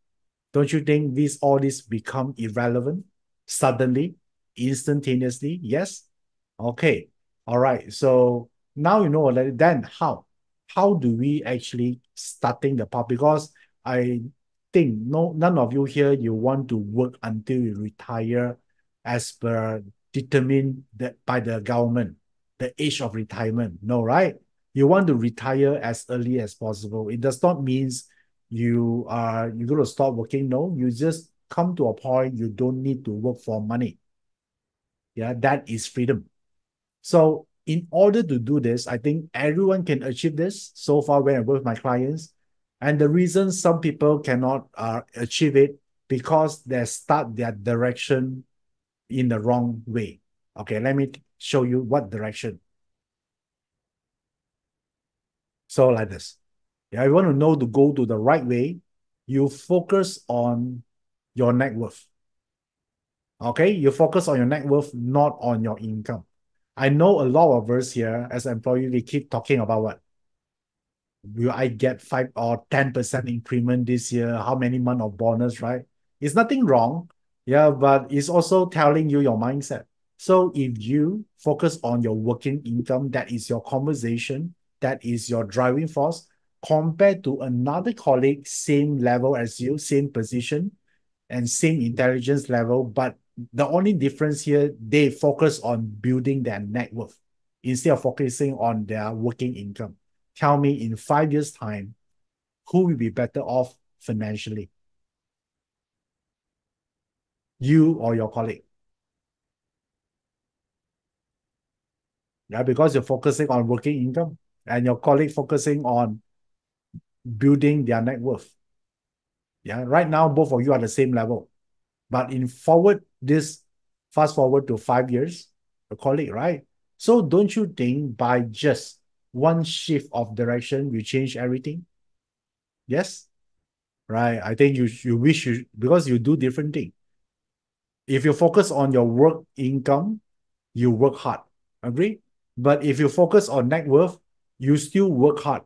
Don't you think all this become irrelevant suddenly, instantaneously? Yes. Okay. All right. So now you know already. Then how? How do we actually starting the path? Because I think none of you here you want to work until you retire as per determined that by the government, the age of retirement. No, right? You want to retire as early as possible. It does not mean you're going to stop working. No, you just come to a point you don't need to work for money. Yeah, that is freedom. So in order to do this, I think everyone can achieve this so far when I work with my clients. And the reason some people cannot achieve it because they start their direction in the wrong way. Okay, let me show you what direction. So like this. Yeah, you want to know to go to the right way, you focus on your net worth. Okay, you focus on your net worth, not on your income. I know a lot of us here as employee, we keep talking about what will I get 5 or 10% increment this year? How many months of bonus, right? It's nothing wrong. Yeah, but it's also telling you your mindset. So if you focus on your working income, that is your conversation, that is your driving force, compared to another colleague, same level as you, same position, and same intelligence level, but the only difference here, they focus on building their net worth instead of focusing on their working income. Tell me in 5 years' time, who will be better off financially? You or your colleague? Yeah, because you're focusing on working income and your colleague focusing on building their net worth. Yeah, right now, both of you are the same level. But in forward, this fast forward to 5 years, a colleague, right? So don't you think by just one shift of direction, you change everything? Yes, right. I think you wish you because you do different thing. If you focus on your work income, you work hard. Agree? But if you focus on net worth, you still work hard,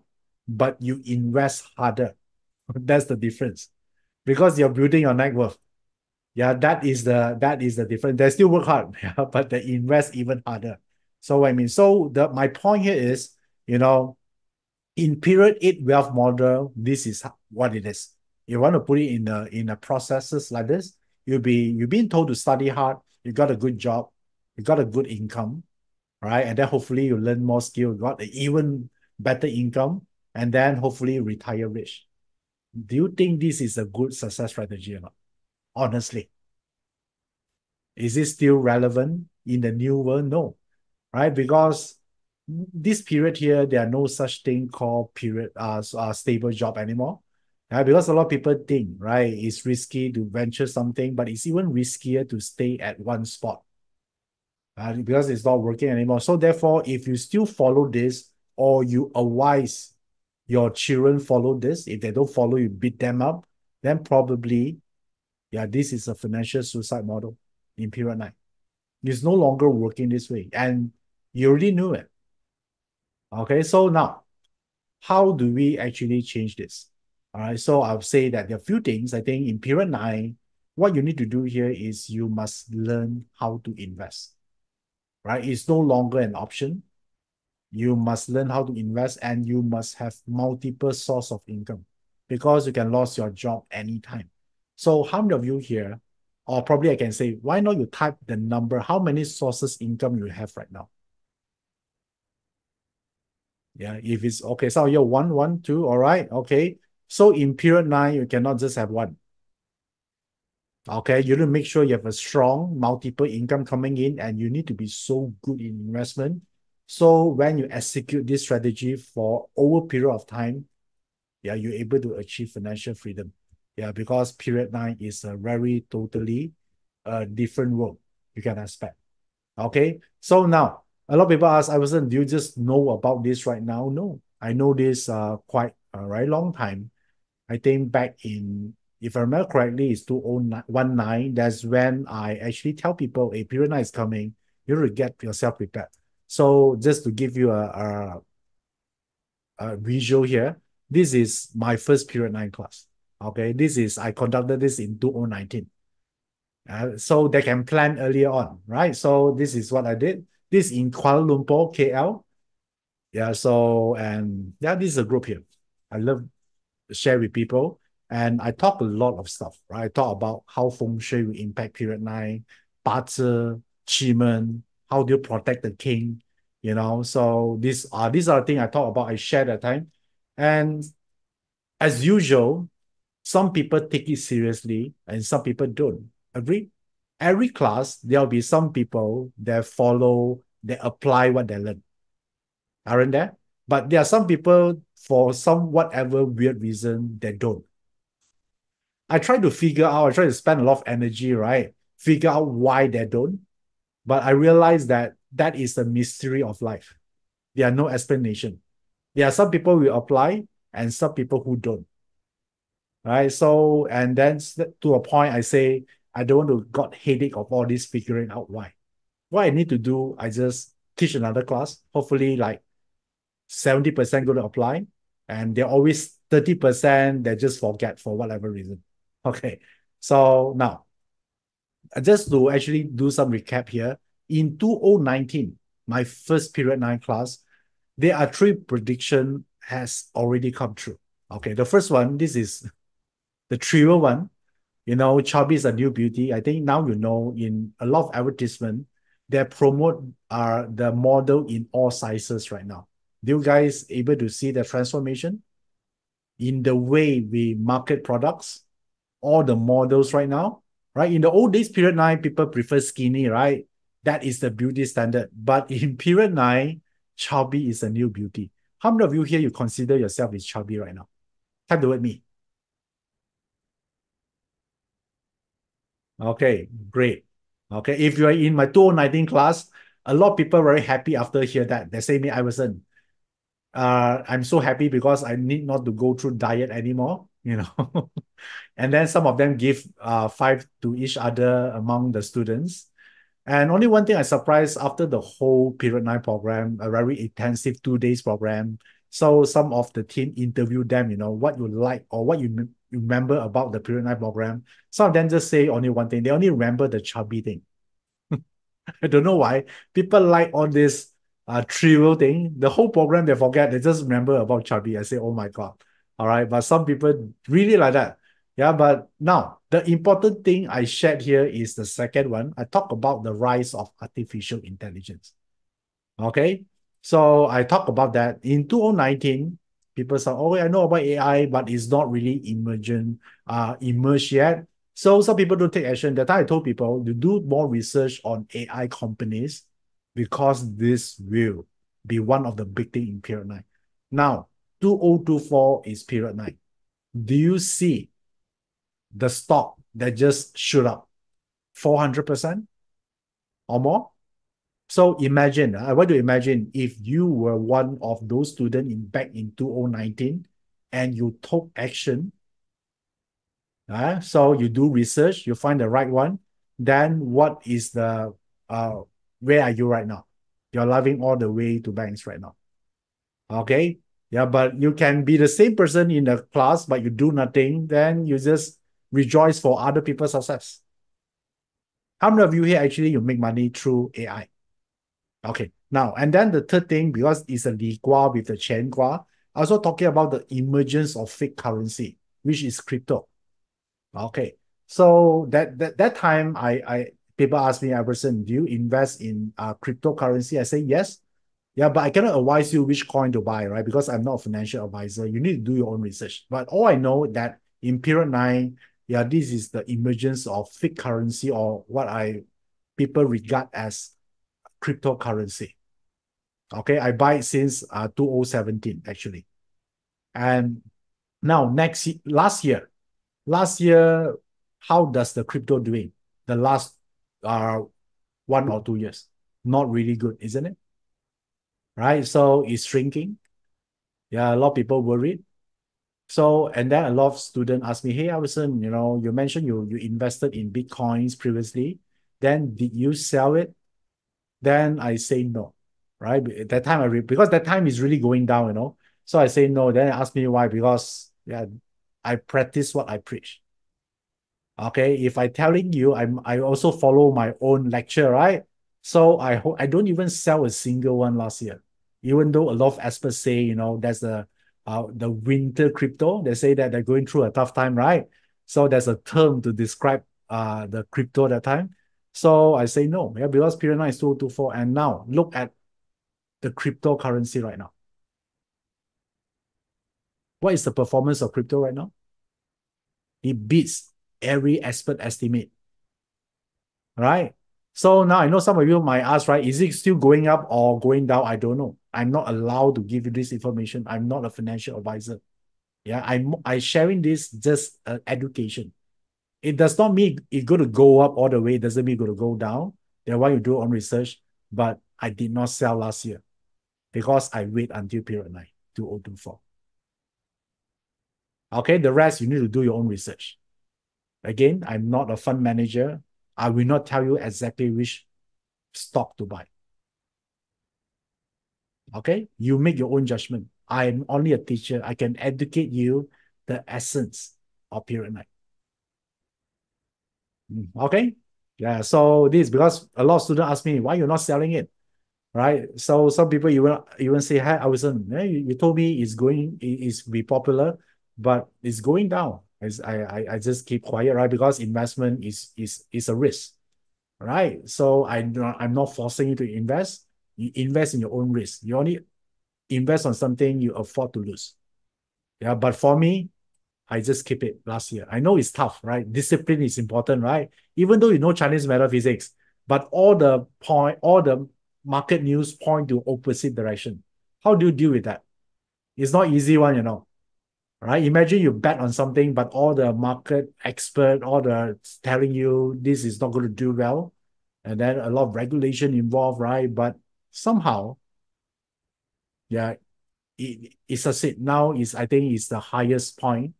but you invest harder. That's the difference. Because you're building your net worth. Yeah, that is the difference. They still work hard, yeah, but they invest even harder. So I mean, so the my point here is, in period eight wealth model, this is what it is. You want to put it in a processes like this, you've been told to study hard, you got a good job, you got a good income, right? And then hopefully you learn more skill, you got an even better income, and then hopefully retire rich. Do you think this is a good success strategy or not? Honestly. Is it still relevant in the new world? No, right? Because this period here, there are no such thing called stable job anymore. Right? Because a lot of people think, right, it's risky to venture something, but it's even riskier to stay at one spot because it's not working anymore. So therefore, if you still follow this or you advise your children follow this, if they don't follow, you beat them up, then probably, yeah, this is a financial suicide model in period 9. It's no longer working this way. And you already knew it. Okay, so now, how do we actually change this? All right, so I'll say that there are a few things. I think in period 9, what you need to do here is you must learn how to invest, right? It's no longer an option. You must learn how to invest and you must have multiple source of income because you can lose your job anytime. So how many of you here Or probably I can say, why not you type the number, how many sources income you have right now? Yeah, if it's okay, so you're one, one, two, all right, okay. So in period nine, you cannot just have one. Okay, you need to make sure you have a strong multiple income coming in, and you need to be so good in investment. So when you execute this strategy for over period of time, yeah, you're able to achieve financial freedom. Yeah, because period nine is a very totally different world you can expect. Okay, so now a lot of people ask, Iverson, do you just know about this right now? No, I know this quite a very long time. I think back in, if I remember correctly, it's 2019. That's when I actually tell people a period nine is coming. You need to get yourself prepared. So just to give you a visual here, this is my first period nine class. Okay, this is, I conducted this in 2019. So they can plan earlier on, right? So this is what I did. This in Kuala Lumpur, KL. Yeah, so, and yeah, this is a group here. I love to share with people. And I talk a lot of stuff, right? I talk about how feng shui will impact period nine, BaZi, Qi Men, how do you protect the king, So these are the things I talk about, I share that time. And as usual, some people take it seriously and some people don't. Agree? Every class, there'll be some people that follow, that apply what they learn. Aren't there? But there are some people, for some whatever weird reason, they don't. I try to spend a lot of energy, right? Figure out why they don't. But I realize that that is the mystery of life. There are no explanation. There are some people will apply and some people who don't. Right. So, and then to a point, I say, I don't want to got headache of all this figuring out why. What I need to do, I just teach another class. Hopefully, like 70% going to apply. And they're always 30% they just forget for whatever reason. Okay. So now, just to actually do some recap here, in 2019, my first period nine class, there are three prediction has already come true. Okay. The first one, this is the trivial one. Chubby is a new beauty. I think now in a lot of advertisement, they promote the model in all sizes right now. Do you guys able to see the transformation in the way we market products? All the models right now, right? In the old days, period nine, people prefer skinny, right? That is the beauty standard. But in period nine, chubby is a new beauty. How many of you here you consider yourself is chubby right now? Type the word me. Okay, great. Okay, if you are in my 2019 class, a lot of people are very happy after hear that. They say me, Iverson, I'm so happy because I need not to go through diet anymore. And then some of them give five to each other among the students. And only one thing I surprised after the whole period nine program, a very intensive 2 days program. So some of the team interviewed them, what you like or what you remember about the period nine program. Some of them just say only one thing. They only remember the chubby thing. I don't know why. People like all this trivial thing. The whole program they forget. They just remember about chubby. I say, oh my God. All right. But some people really like that. Yeah. But now the important thing I shared here is the second one. I talk about the rise of artificial intelligence. Okay. So I talk about that in 2019. People say, oh, I know about AI, but it's not really emerged yet. So some people don't take action. That time I told people to do more research on AI companies because this will be one of the big things in period nine. Now, 2024 is period nine. Do you see the stock that just shoot up 400% or more? So imagine, I want to imagine if you were one of those students back in 2019 and you took action. So you do research, you find the right one. Then what is where are you right now? You're loving all the way to banks right now. Okay. Yeah, but you can be the same person in the class, but you do nothing. Then you just rejoice for other people's success. How many of you here actually you make money through AI? Okay, now, and then the third thing, because it's a Li Gua with the Chen Gua, also talking about the emergence of fake currency, which is crypto. Okay, So that time, people ask me, Iverson, do you invest in cryptocurrency? I say yes. Yeah, but I cannot advise you which coin to buy, right? Because I'm not a financial advisor. You need to do your own research. But all I know that in period nine, yeah, this is the emergence of fake currency, or what I people regard as cryptocurrency. Okay, I buy it since 2017 actually. And now last year, how does the crypto doing? The last uh 1 or 2 years, not really good, isn't it? Right? So it's shrinking. Yeah, a lot of people worried. So, and then a lot of students ask me, hey, Alison, you mentioned you invested in Bitcoins previously. Then did you sell it? Then I say no, right? At that time, because that time is really going down. So I say no. Then they ask me why, because yeah, I practice what I preach. Okay, if I telling you, I also follow my own lecture, right? So I don't even sell a single one last year, even though a lot of experts say, there's the winter crypto. They say that they're going through a tough time, right? So there's a term to describe the crypto at that time. So I say no, yeah, because period nine is 2024, and now look at the cryptocurrency right now. What is the performance of crypto right now? It beats every expert estimate. Right? So now I know some of you might ask, right? Is it still going up or going down? I don't know. I'm not allowed to give you this information. I'm not a financial advisor. Yeah, I sharing this just education. It does not mean it's going to go up all the way. It doesn't mean it's going to go down. That's why you do on research. But I did not sell last year because I wait until period nine, 2024. Okay, the rest you need to do your own research. Again, I'm not a fund manager. I will not tell you exactly which stock to buy. Okay, you make your own judgment. I'm only a teacher. I can educate you the essence of period nine. Okay, yeah. So this is because a lot of students ask me why you're not selling it, right? So some people even say, "Hi, Alison, you told me it's be popular, but it's going down." I just keep quiet, right? Because investment is a risk, right? So I'm not forcing you to invest. You invest in your own risk. You only invest on something you afford to lose. Yeah, but for me, I just keep it last year. I know it's tough, right? Discipline is important, right? Even though you know Chinese metaphysics, but all the market news point to opposite direction. How do you deal with that? It's not easy one, right? Imagine you bet on something, but all the market expert, all the telling you this is not going to do well, and then a lot of regulation involved, right? But somehow, yeah, it's a sit now is I think is the highest point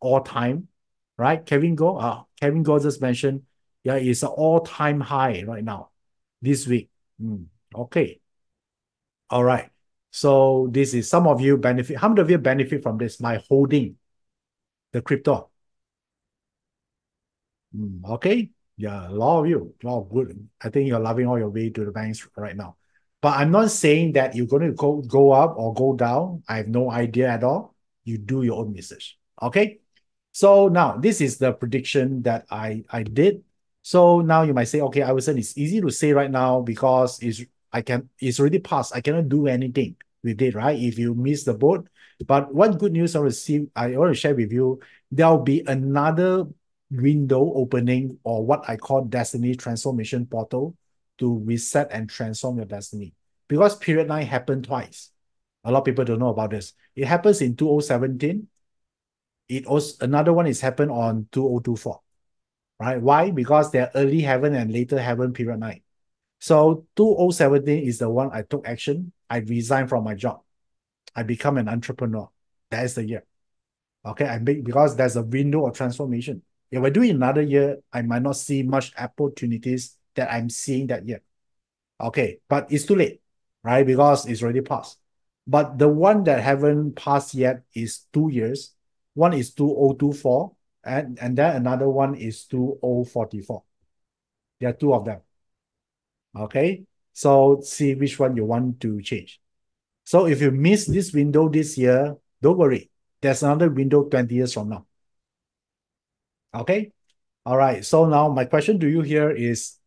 all time, right? Kevin Go just mentioned, yeah, it's an all-time high right now this week. Okay, all right. So this is some of you benefit. How many of you benefit from this by holding the crypto? Okay. Yeah, a lot of you. Wow, good. I think you're loving all your way to the banks right now. But I'm not saying that you're going to go up or go down. I have no idea at all. You do your own research. Okay. So now this is the prediction that I did. So now you might say, okay, Iverson, it's easy to say right now because it's already past. I cannot do anything with it, right? If you miss the boat. But one good news I want to share with you, there'll be another window opening, or what I call destiny transformation portal, to reset and transform your destiny. Because period nine happened twice. A lot of people don't know about this. It happens in 2017. It also another one is happened on 2024. Right? Why? Because they're early heaven and later heaven period nine. So 2017 is the one I took action. I resigned from my job. I become an entrepreneur. That is the year. Okay, because there's a window of transformation. If I do it another year, I might not see much opportunities that I'm seeing that year. Okay, but it's too late, right? Because it's already passed. But the one that haven't passed yet is 2 years. One is 2024, and then another one is 2044. There are two of them. Okay, so see which one you want to change. So if you miss this window this year, don't worry. There's another window 20 years from now. Okay. All right. So now my question to you here is,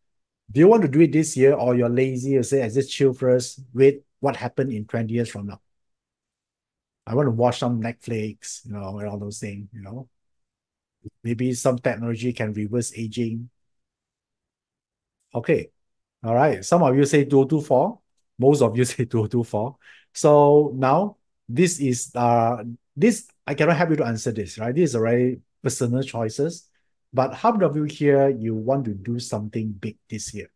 do you want to do it this year, or you're lazy and say, I just chill first, wait what happened in 20 years from now? I want to watch some Netflix, and all those things. Maybe some technology can reverse aging. Okay. All right. Some of you say 2024. Most of you say 2024. So now this I cannot help you to answer this, right? This is a very personal choices. But how many of you here you want to do something big this year?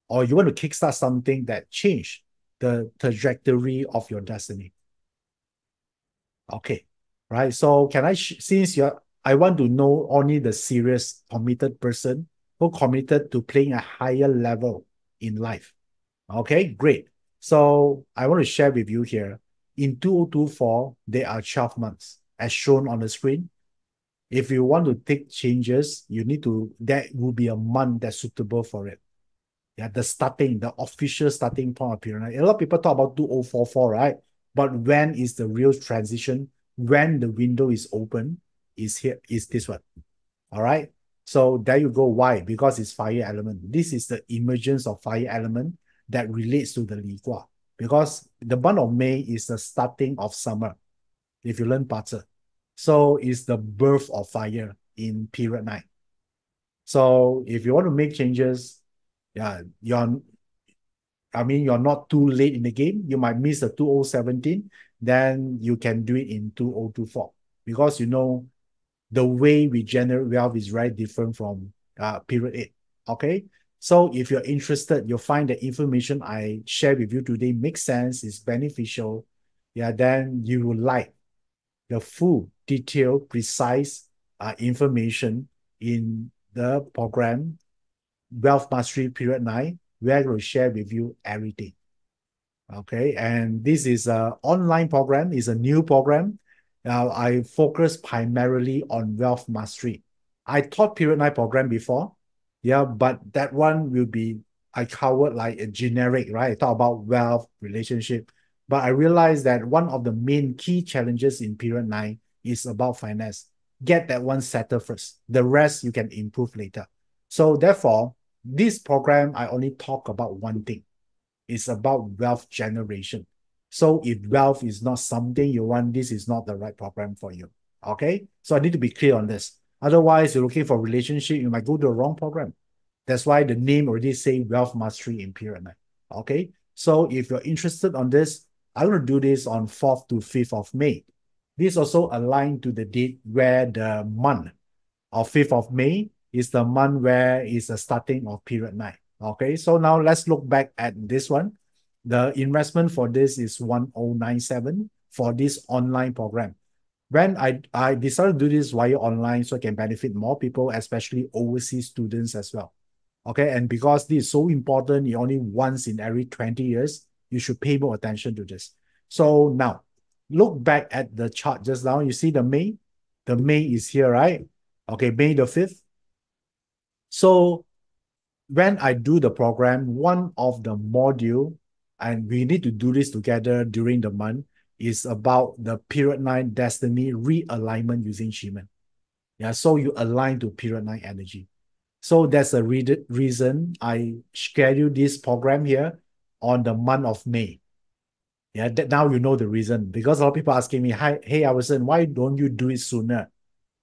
Or you want to kickstart something that change the trajectory of your destiny? Okay. Right. So can since I want to know only the serious committed person who committed to playing a higher level in life. Okay, great. So I want to share with you here. In 2024, there are 12 months as shown on the screen. If you want to take changes, that will be a month that's suitable for it. Yeah, the official starting point of period. A lot of people talk about 2044, right? But when is the real transition? When the window is open, is this one. All right. So there you go. Why? Because it's fire element. This is the emergence of fire element that relates to the Li Gua. Because the month of May is the starting of summer, if you learn Bazi. So it's the birth of fire in period 9. So if you want to make changes, yeah, you're not too late in the game. You might miss the 2017, then you can do it in 2024. Because the way we generate wealth is very different from period 8. Okay. So if you're interested, you'll find the information I share with you today makes sense, is beneficial. Yeah, then you will like the full, detailed, precise information in the program Wealth Mastery Period 9, where I will share with you everything. Okay, and this is an online program, is a new program. Now I focus primarily on wealth mastery. I taught period 9 program before, yeah, but that one will be I covered like a generic, right? I talk about wealth, relationship, but I realized that one of the main key challenges in period 9 is about finance. Get that one settled first. The rest you can improve later. So therefore, this program I only talk about one thing. It's about wealth generation. So if wealth is not something you want, this is not the right program for you. Okay. So I need to be clear on this. Otherwise, you're looking for relationship, you might go to the wrong program. That's why the name already say wealth mastery in period 9. Okay. So if you're interested on this, I'm going to do this on 4th to 5th of May. This also aligned to the date where the month of 5th of May is the month where is the starting of period 9. Okay, so now let's look back at this one. The investment for this is 1097 for this online program. When I decided to do this via online so I can benefit more people, especially overseas students as well. Okay, and because this is so important, only once in every 20 years, you should pay more attention to this. So now, look back at the chart just now. You see the May? The May is here, right? Okay, May the 5th. So when I do the program, one of the module, and we need to do this together during the month, is about the period 9 destiny realignment using Qi Men. Yeah, so you align to period 9 energy. So that's the reason I schedule this program here on the month of May. Yeah, now you know the reason. Because a lot of people asking me, "Hi, hey, Iverson, why don't you do it sooner?"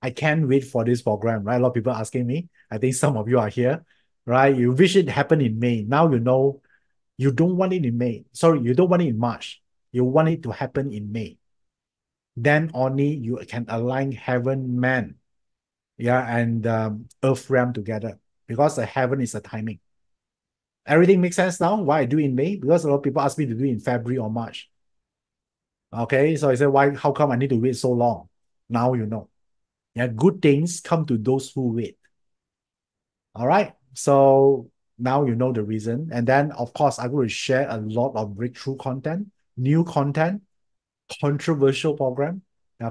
I can't wait for this program, right? A lot of people asking me. I think some of you are here, right? You wish it happened in May. Now you know you don't want it in May. Sorry, you don't want it in March. You want it to happen in May. Then only you can align heaven, man, yeah, and earth realm together, because the heaven is the timing. Everything makes sense now. Why I do in May? Because a lot of people ask me to do it in February or March. Okay, so I said, why? How come I need to wait so long? Now you know. Yeah, good things come to those who wait. All right. So now you know the reason. And then, of course, I'm going to share a lot of breakthrough content, new content, controversial program,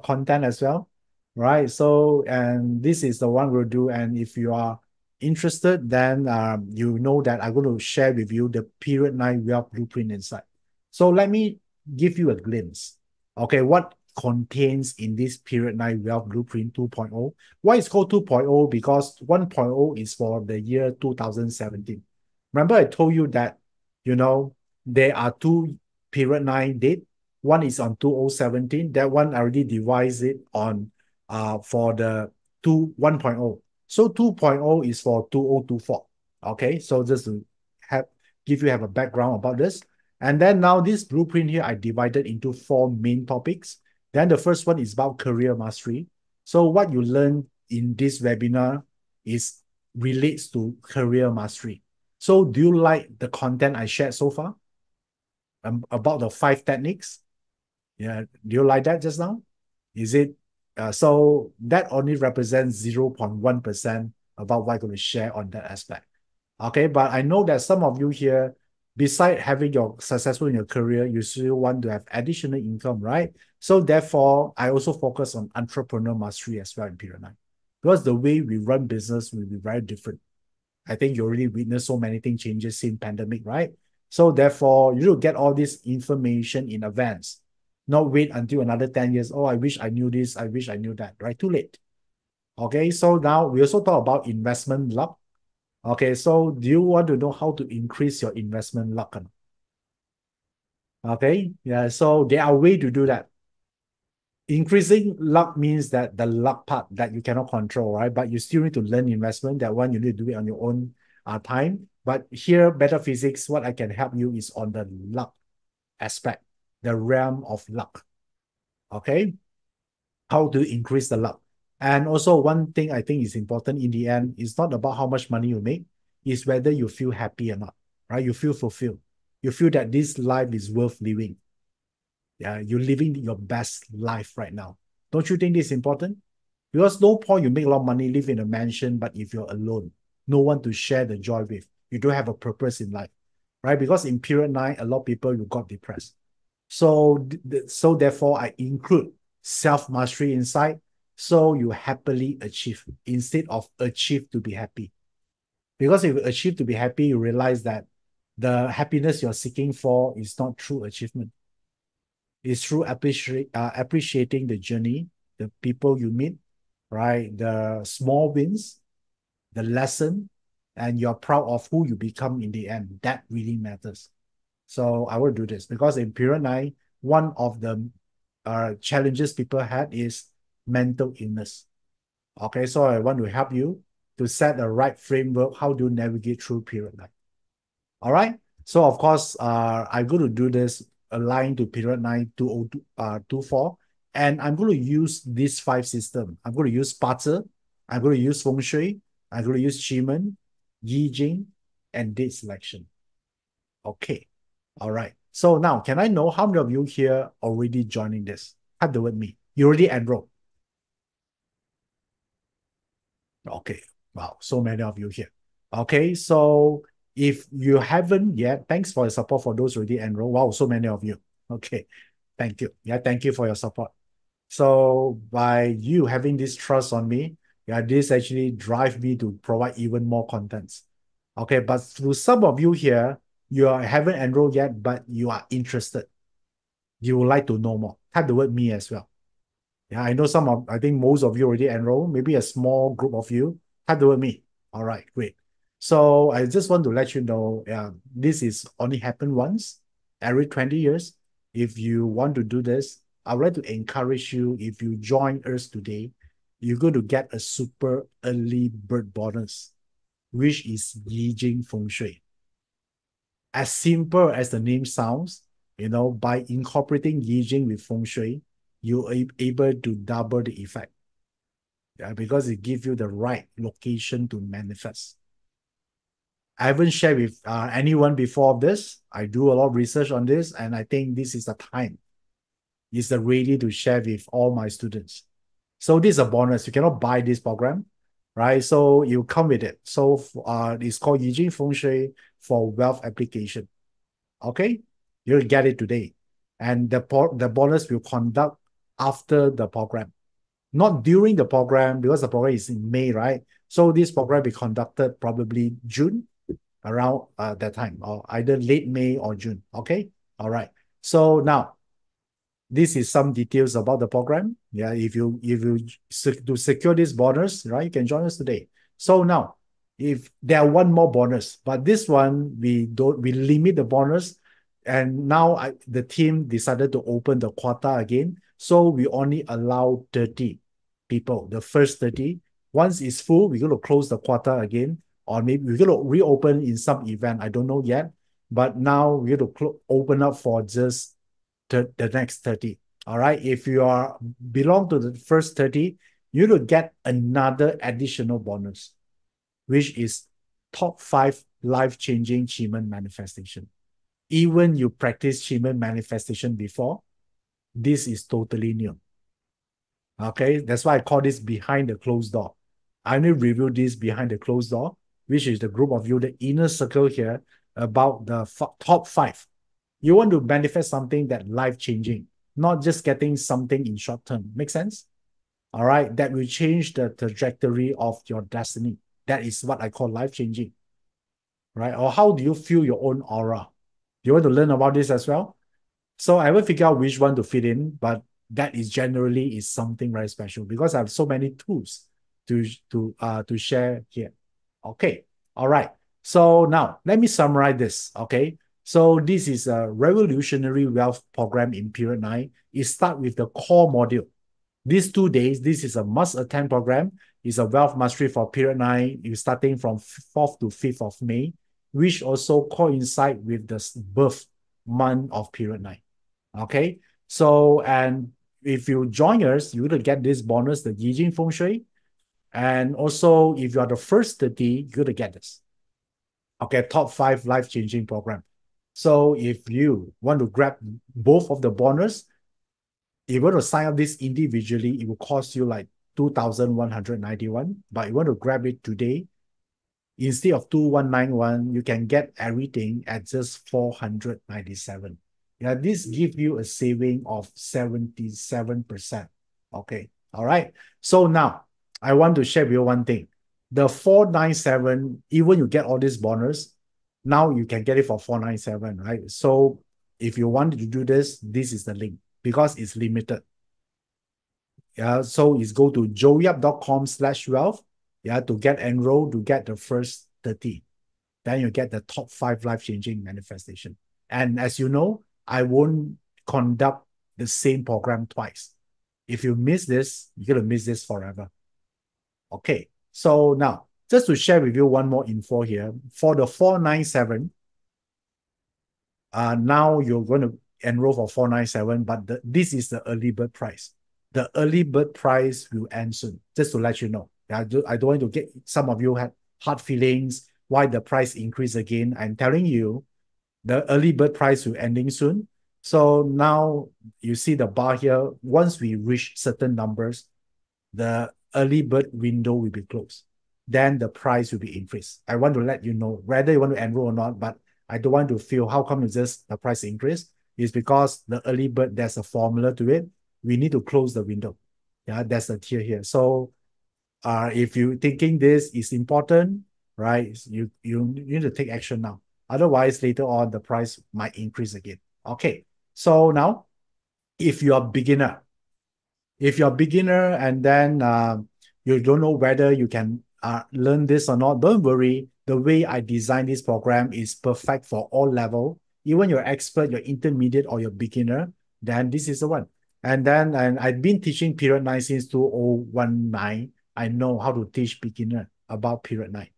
content as well. Right. So, and this is the one we'll do. And if you are interested, then you know that I'm going to share with you the period 9 wealth blueprint inside. So let me give you a glimpse. Okay. What contains in this period 9 wealth blueprint 2.0. Why it's called 2.0? Because 1.0 is for the year 2017. Remember, I told you that, there are two period 9 date. One is on 2017. That one I already devised it on for the 1.0. So 2.0 is for 2024. Okay, so just to have a background about this. And then now this blueprint here, I divided into 4 main topics. Then the first one is about career mastery. So what you learn in this webinar is relates to career mastery. So do you like the content I shared so far? About the 5 techniques? Yeah, do you like that just now? Is it so that only represents 0.1% about what I'm going to share on that aspect. Okay, but I know that some of you here, beside having your successful in your career, you still want to have additional income, right? So therefore, I also focus on entrepreneur mastery as well in period 9. Because the way we run business will be very different. I think you already witnessed so many things changes in pandemic, right? So therefore, you should get all this information in advance. Not wait until another 10 years. Oh, I wish I knew this. I wish I knew that, right? Too late. Okay, so now we also talk about investment luck. Okay, so do you want to know how to increase your investment luck? Okay, yeah, so there are ways to do that. Increasing luck means that the luck part that you cannot control, right? But you still need to learn investment. That one you need to do it on your own time. But here, better physics, what I can help you is on the luck aspect, the realm of luck. Okay, how to increase the luck. And also one thing I think is important in the end is not about how much money you make, is whether you feel happy or not, right? You feel fulfilled. You feel that this life is worth living. Yeah, you're living your best life right now. Don't you think this is important? Because no point you make a lot of money, live in a mansion, but if you're alone, no one to share the joy with, you don't have a purpose in life, right? Because in period 9, a lot of people, you got depressed. So therefore, I include self-mastery inside, so you happily achieve instead of achieve to be happy. Because if you achieve to be happy, you realize that the happiness you're seeking for is not true achievement. It's through appreciating the journey, the people you meet, right? The small wins, the lesson, and you're proud of who you become in the end. That really matters. So I will do this because in period 9, one of the challenges people had is mental illness. Okay, so I want to help you to set the right framework, how to navigate through period 9. All right. So of course, I'm going to do this aligned to period 9 2024. And I'm going to use these 5 systems. I'm going to use BaZi, I'm going to use Feng Shui, I'm going to use Qi Men, Yi Jing, and date selection. Okay. All right. So now, can I know how many of you here already joining this? Type the word me. You already enrolled. Okay. Wow. So many of you here. Okay. So if you haven't yet, thanks for your support for those already enrolled. Wow. So many of you. Okay. Thank you. Yeah. Thank you for your support. So by you having this trust on me, yeah, this actually drive me to provide even more contents. Okay. But through some of you here, haven't enrolled yet, but you are interested. You would like to know more. Type the word me as well. Yeah, I think most of you already enrolled, maybe a small group of you. Type the word me. All right, great. So I just want to let you know, this is only happened once every 20 years. If you want to do this, I would like to encourage you, if you join us today, you're going to get a super early bird bonus, which is Yi Jing Feng Shui. As simple as the name sounds, by incorporating Yi Jing with Feng Shui, you're able to double the effect. Yeah, because it gives you the right location to manifest. I haven't shared with anyone before this. I do a lot of research on this, and I think this is the time. It's the ready to share with all my students. So this is a bonus. You cannot buy this program, right? So you come with it. So it's called Yi Jing Feng Shui for wealth application. Okay, you'll get it today. And the bonus will conduct after the program, not during the program, because the program is in May, right? So this program will be conducted probably June, around that time, or either late May or June. Okay, all right. So now, this is some details about the program. Yeah, if you to secure this bonus, right, you can join us today. So now, if there are one more bonus, but this one we limit the bonus, and now the team decided to open the quota again. So we only allow 30 people, the first 30. Once it's full, we're going to close the quota again, or maybe we're going to reopen in some event. I don't know yet. But now we're going to open up for just the next 30. All right. If you are belong to the first 30, you will get another additional bonus, which is top 5 life-changing Qi Men manifestation. Even you practice Qi Men manifestation before, this is totally new. Okay, that's why I call this behind the closed door. I only review this behind the closed door, which is the group of you, the inner circle here, about the top 5. You want to manifest something that life-changing, not just getting something in short term. Make sense? All right, that will change the trajectory of your destiny. That is what I call life-changing, right? Or how do you feel your own aura? You want to learn about this as well? So I haven't figured out which one to fit in, but that is generally is something very special because I have so many tools to share here. Okay, all right. So now let me summarize this. Okay, so this is a revolutionary wealth program in period 9. It starts with the core module. These 2 days, this is a must-attend program. It's a wealth mastery for period 9. You're starting from 4th to 5th of May, which also coincide with the birth month of period 9. Okay, so and if you join us, you will get this bonus, the Yijing Feng Shui. And also, if you are the first 30, you're gonna get this. Okay, top 5 life-changing program. So if you want to grab both of the bonus, if you want to sign up this individually, it will cost you like 2,191. But if you want to grab it today, instead of 2,191, you can get everything at just 497. Yeah, this gives you a saving of 77%. Okay, all right. So now I want to share with you one thing. The 497, even you get all this bonus, now you can get it for 497, right? So if you want to do this, this is the link because it's limited. Yeah, so it's go to joeyap.com/wealth, yeah, to get enrolled, to get the first 30. Then you get the top 5 life-changing manifestation. And as you know, I won't conduct the same program twice. If you miss this, you're going to miss this forever. Okay, so now, just to share with you one more info here. For the 497, now you're going to enroll for 497, but this is the early bird price. The early bird price will end soon, just to let you know. I don't want to get some of you had hard feelings why the price increase again. I'm telling you, the early bird price will ending soon. So now you see the bar here. Once we reach certain numbers, the early bird window will be closed. Then the price will be increased. I want to let you know whether you want to enroll or not, but I don't want to feel how come it's just the price increase. It's because the early bird, there's a formula to it. We need to close the window. Yeah, that's the tier here. So if you thinking this is important, right, you need to take action now. Otherwise, later on, the price might increase again. Okay, so now, if you're a beginner, and then you don't know whether you can learn this or not, don't worry. The way I designed this program is perfect for all level. Even you're expert, you're intermediate, or you're beginner, then this is the one. And I've been teaching period 9 since 2019. I know how to teach beginner about period 9.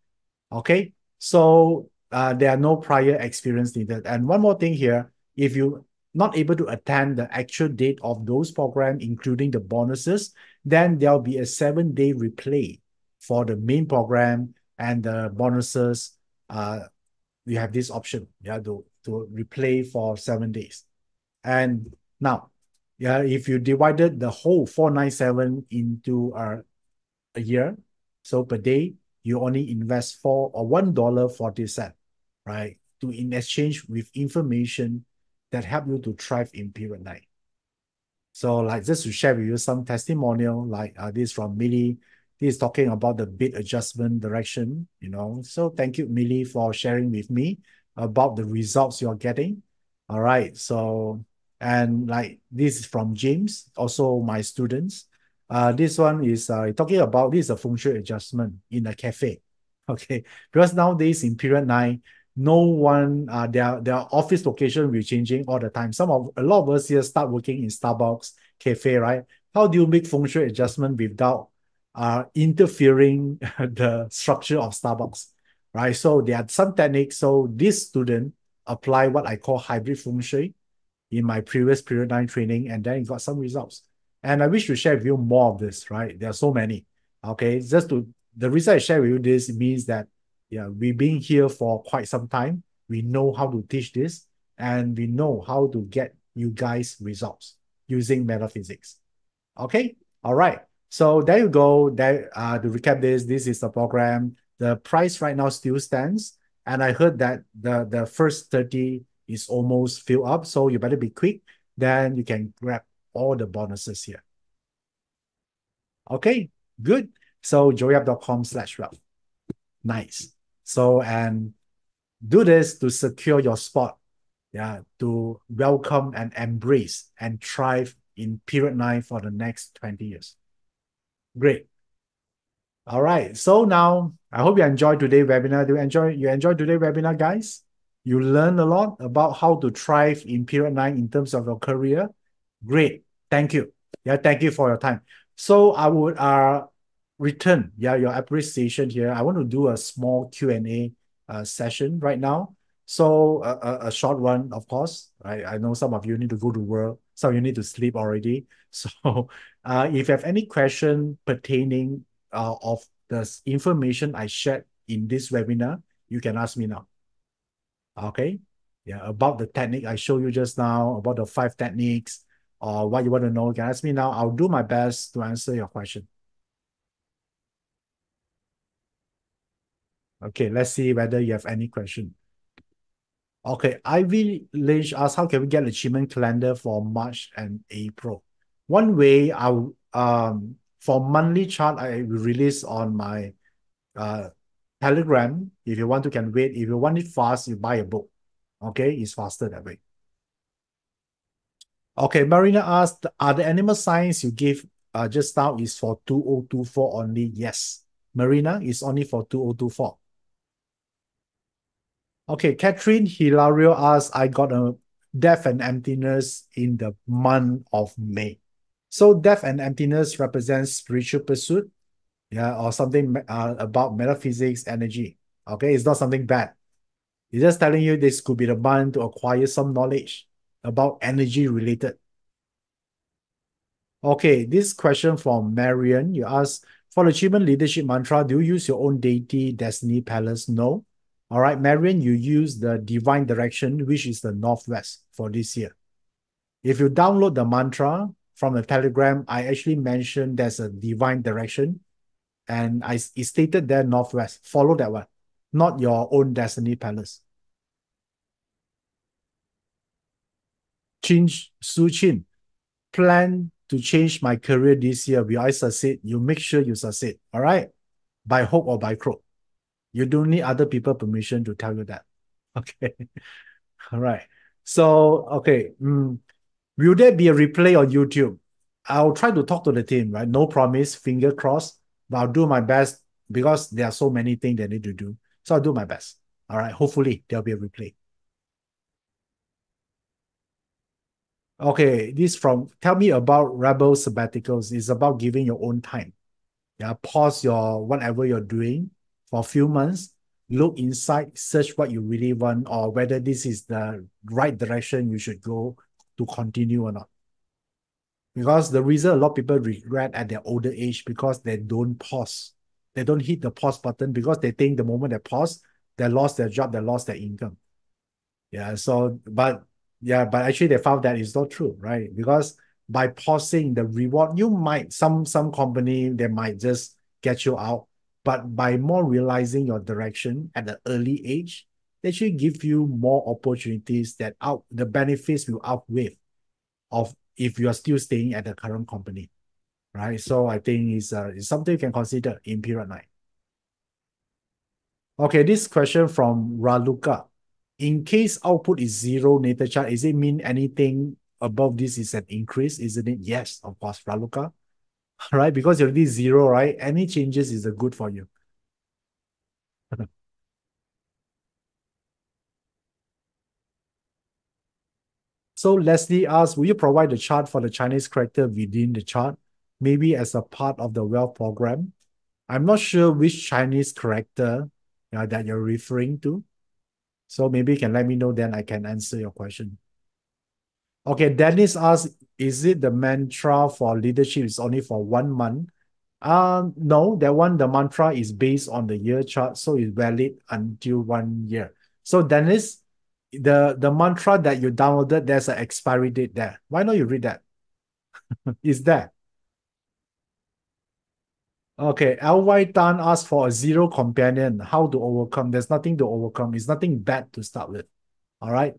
Okay, so there are no prior experience needed. And one more thing here, if you not able to attend the actual date of those programs, including the bonuses, then there'll be a 7-day replay for the main program and the bonuses. You have this option, yeah, to replay for 7 days. And now, yeah, if you divided the whole 497 into a year, so per day, you only invest $1.40, right? To in exchange with information that help you to thrive in period 9. So like just to share with you some testimonial, like this from Millie. This is talking about the bid adjustment direction, So thank you, Millie, for sharing with me about the results you're getting. All right. So, And like this is from James, also my students. This one is talking about this is a feng shui adjustment in a cafe. Okay, because nowadays in period 9, no one their office location will be changing all the time. A lot of us here start working in Starbucks cafe, right? How do you make feng shui adjustment without interfering the structure of Starbucks, right? So there are some techniques. So this student apply what I call hybrid feng shui in my previous period 9 training, and then it got some results. And I wish to share with you more of this, right? There are so many. Okay, the reason I share with you this means that yeah, we've been here for quite some time. We know how to teach this, and we know how to get you guys results using metaphysics. Okay, all right. So there you go. To recap this is the program. The price right now still stands, and I heard that the first 30 is almost filled up, so you better be quick. Then you can grab all the bonuses here. Okay, good. So joeyup.com/wealth. Nice. So, and do this to secure your spot. Yeah, to welcome and embrace and thrive in period 9 for the next 20 years. Great. All right. So now I hope you enjoyed today's webinar. You enjoy today's webinar, guys? You learn a lot about how to thrive in period 9 in terms of your career. Great. Thank you. Yeah, thank you for your time. So I would return your appreciation here. I want to do a small Q&A session right now. So a short one, of course. I know some of you need to go to work. Some of you need to sleep already. So if you have any question pertaining of the information I shared in this webinar, you can ask me now. Okay? Yeah, about the technique I showed you just now, about the 5 techniques, or what you want to know, you can ask me now. I'll do my best to answer your question. Okay, let's see whether you have any question. Okay, Ivy Lynch asks, how can we get achievement calendar for March and April? One way, for monthly chart, I will release on my Telegram. If you want to, can wait. If you want it fast, you buy a book. Okay, it's faster that way. Okay, Marina asked, are the animal signs you gave just now is for 2024 only? Yes. Marina is only for 2024. Okay, Catherine Hilario asked, I got a death and emptiness in the month of May. So death and emptiness represents spiritual pursuit, yeah, or something about metaphysics, energy. Okay, it's not something bad. It's just telling you this could be the month to acquire some knowledge about energy related. Okay, this question from Marian, you ask, for the achievement leadership mantra, do you use your own deity, destiny, palace? No. All right, Marian, you use the divine direction, which is the Northwest for this year. If you download the mantra from the Telegram, I actually mentioned there's a divine direction, and it stated there Northwest. Follow that one, not your own destiny palace. Su Chin, plan to change my career this year. Will I succeed? You make sure you succeed. All right, by hook or by crook. You don't need other people permission to tell you that. Okay. All right. So, okay. Will there be a replay on YouTube? I'll try to talk to the team, right? No promise, finger crossed, but I'll do my best because there are so many things they need to do. So I'll do my best. All right. Hopefully there'll be a replay. Okay. Tell me about Rebel sabbaticals. It's about giving your own time. Yeah. Pause your whatever you're doing for a few months. Look inside, search what you really want, or whether this is the right direction you should go to continue or not. Because the reason a lot of people regret at their older age because they don't pause. They don't hit the pause button because they think the moment they pause, they lost their job, they lost their income. Yeah, but actually they found that it's not true, right? Because by pausing the reward, some company, they might just get you out. But by more realizing your direction at the early age, they actually give you more opportunities the benefits will outweigh of if you are still staying at the current company, right? So I think it's something you can consider in period 9. Okay, this question from Raluca. In case output is 0 natal chart, is it mean anything above this is an increase, isn't it? Yes, of course, Raluca. Right? Because you're already zero, right? Any changes is a good for you. So Leslie asks, will you provide the chart for the Chinese character within the chart? Maybe as a part of the wealth program. I'm not sure which Chinese character that you're referring to. So maybe you can let me know, then I can answer your question. Okay, Dennis asks, is it the mantra for leadership is only for 1 month? No, that one, the mantra is based on the year chart, so it's valid until 1 year. So Dennis, the mantra that you downloaded, there's an expiry date there. Why don't you read that? Is that? Okay, L.Y. Tan asked for a zero companion. How to overcome? There's nothing to overcome. It's nothing bad to start with. All right,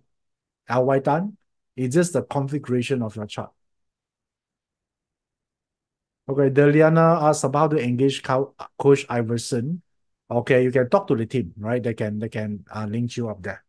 L.Y. Tan, it's just the configuration of your chart. Okay, Deliana asked about how to engage Coach Iverson. Okay, you can talk to the team, right? They can link you up there.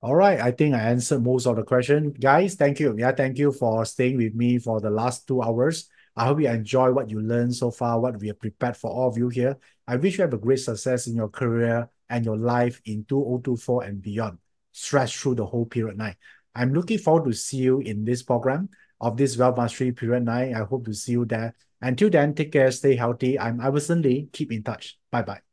All right, I think I answered most of the question. Guys, thank you. Yeah, thank you for staying with me for the last 2 hours. I hope you enjoy what you learned so far, what we have prepared for all of you here. I wish you have a great success in your career and your life in 2024 and beyond. Stretch through the whole period 9. I'm looking forward to see you in this program of this Wealth Mastery period 9. I hope to see you there. Until then, take care, stay healthy. I'm Iverson Lee. Keep in touch. Bye-bye.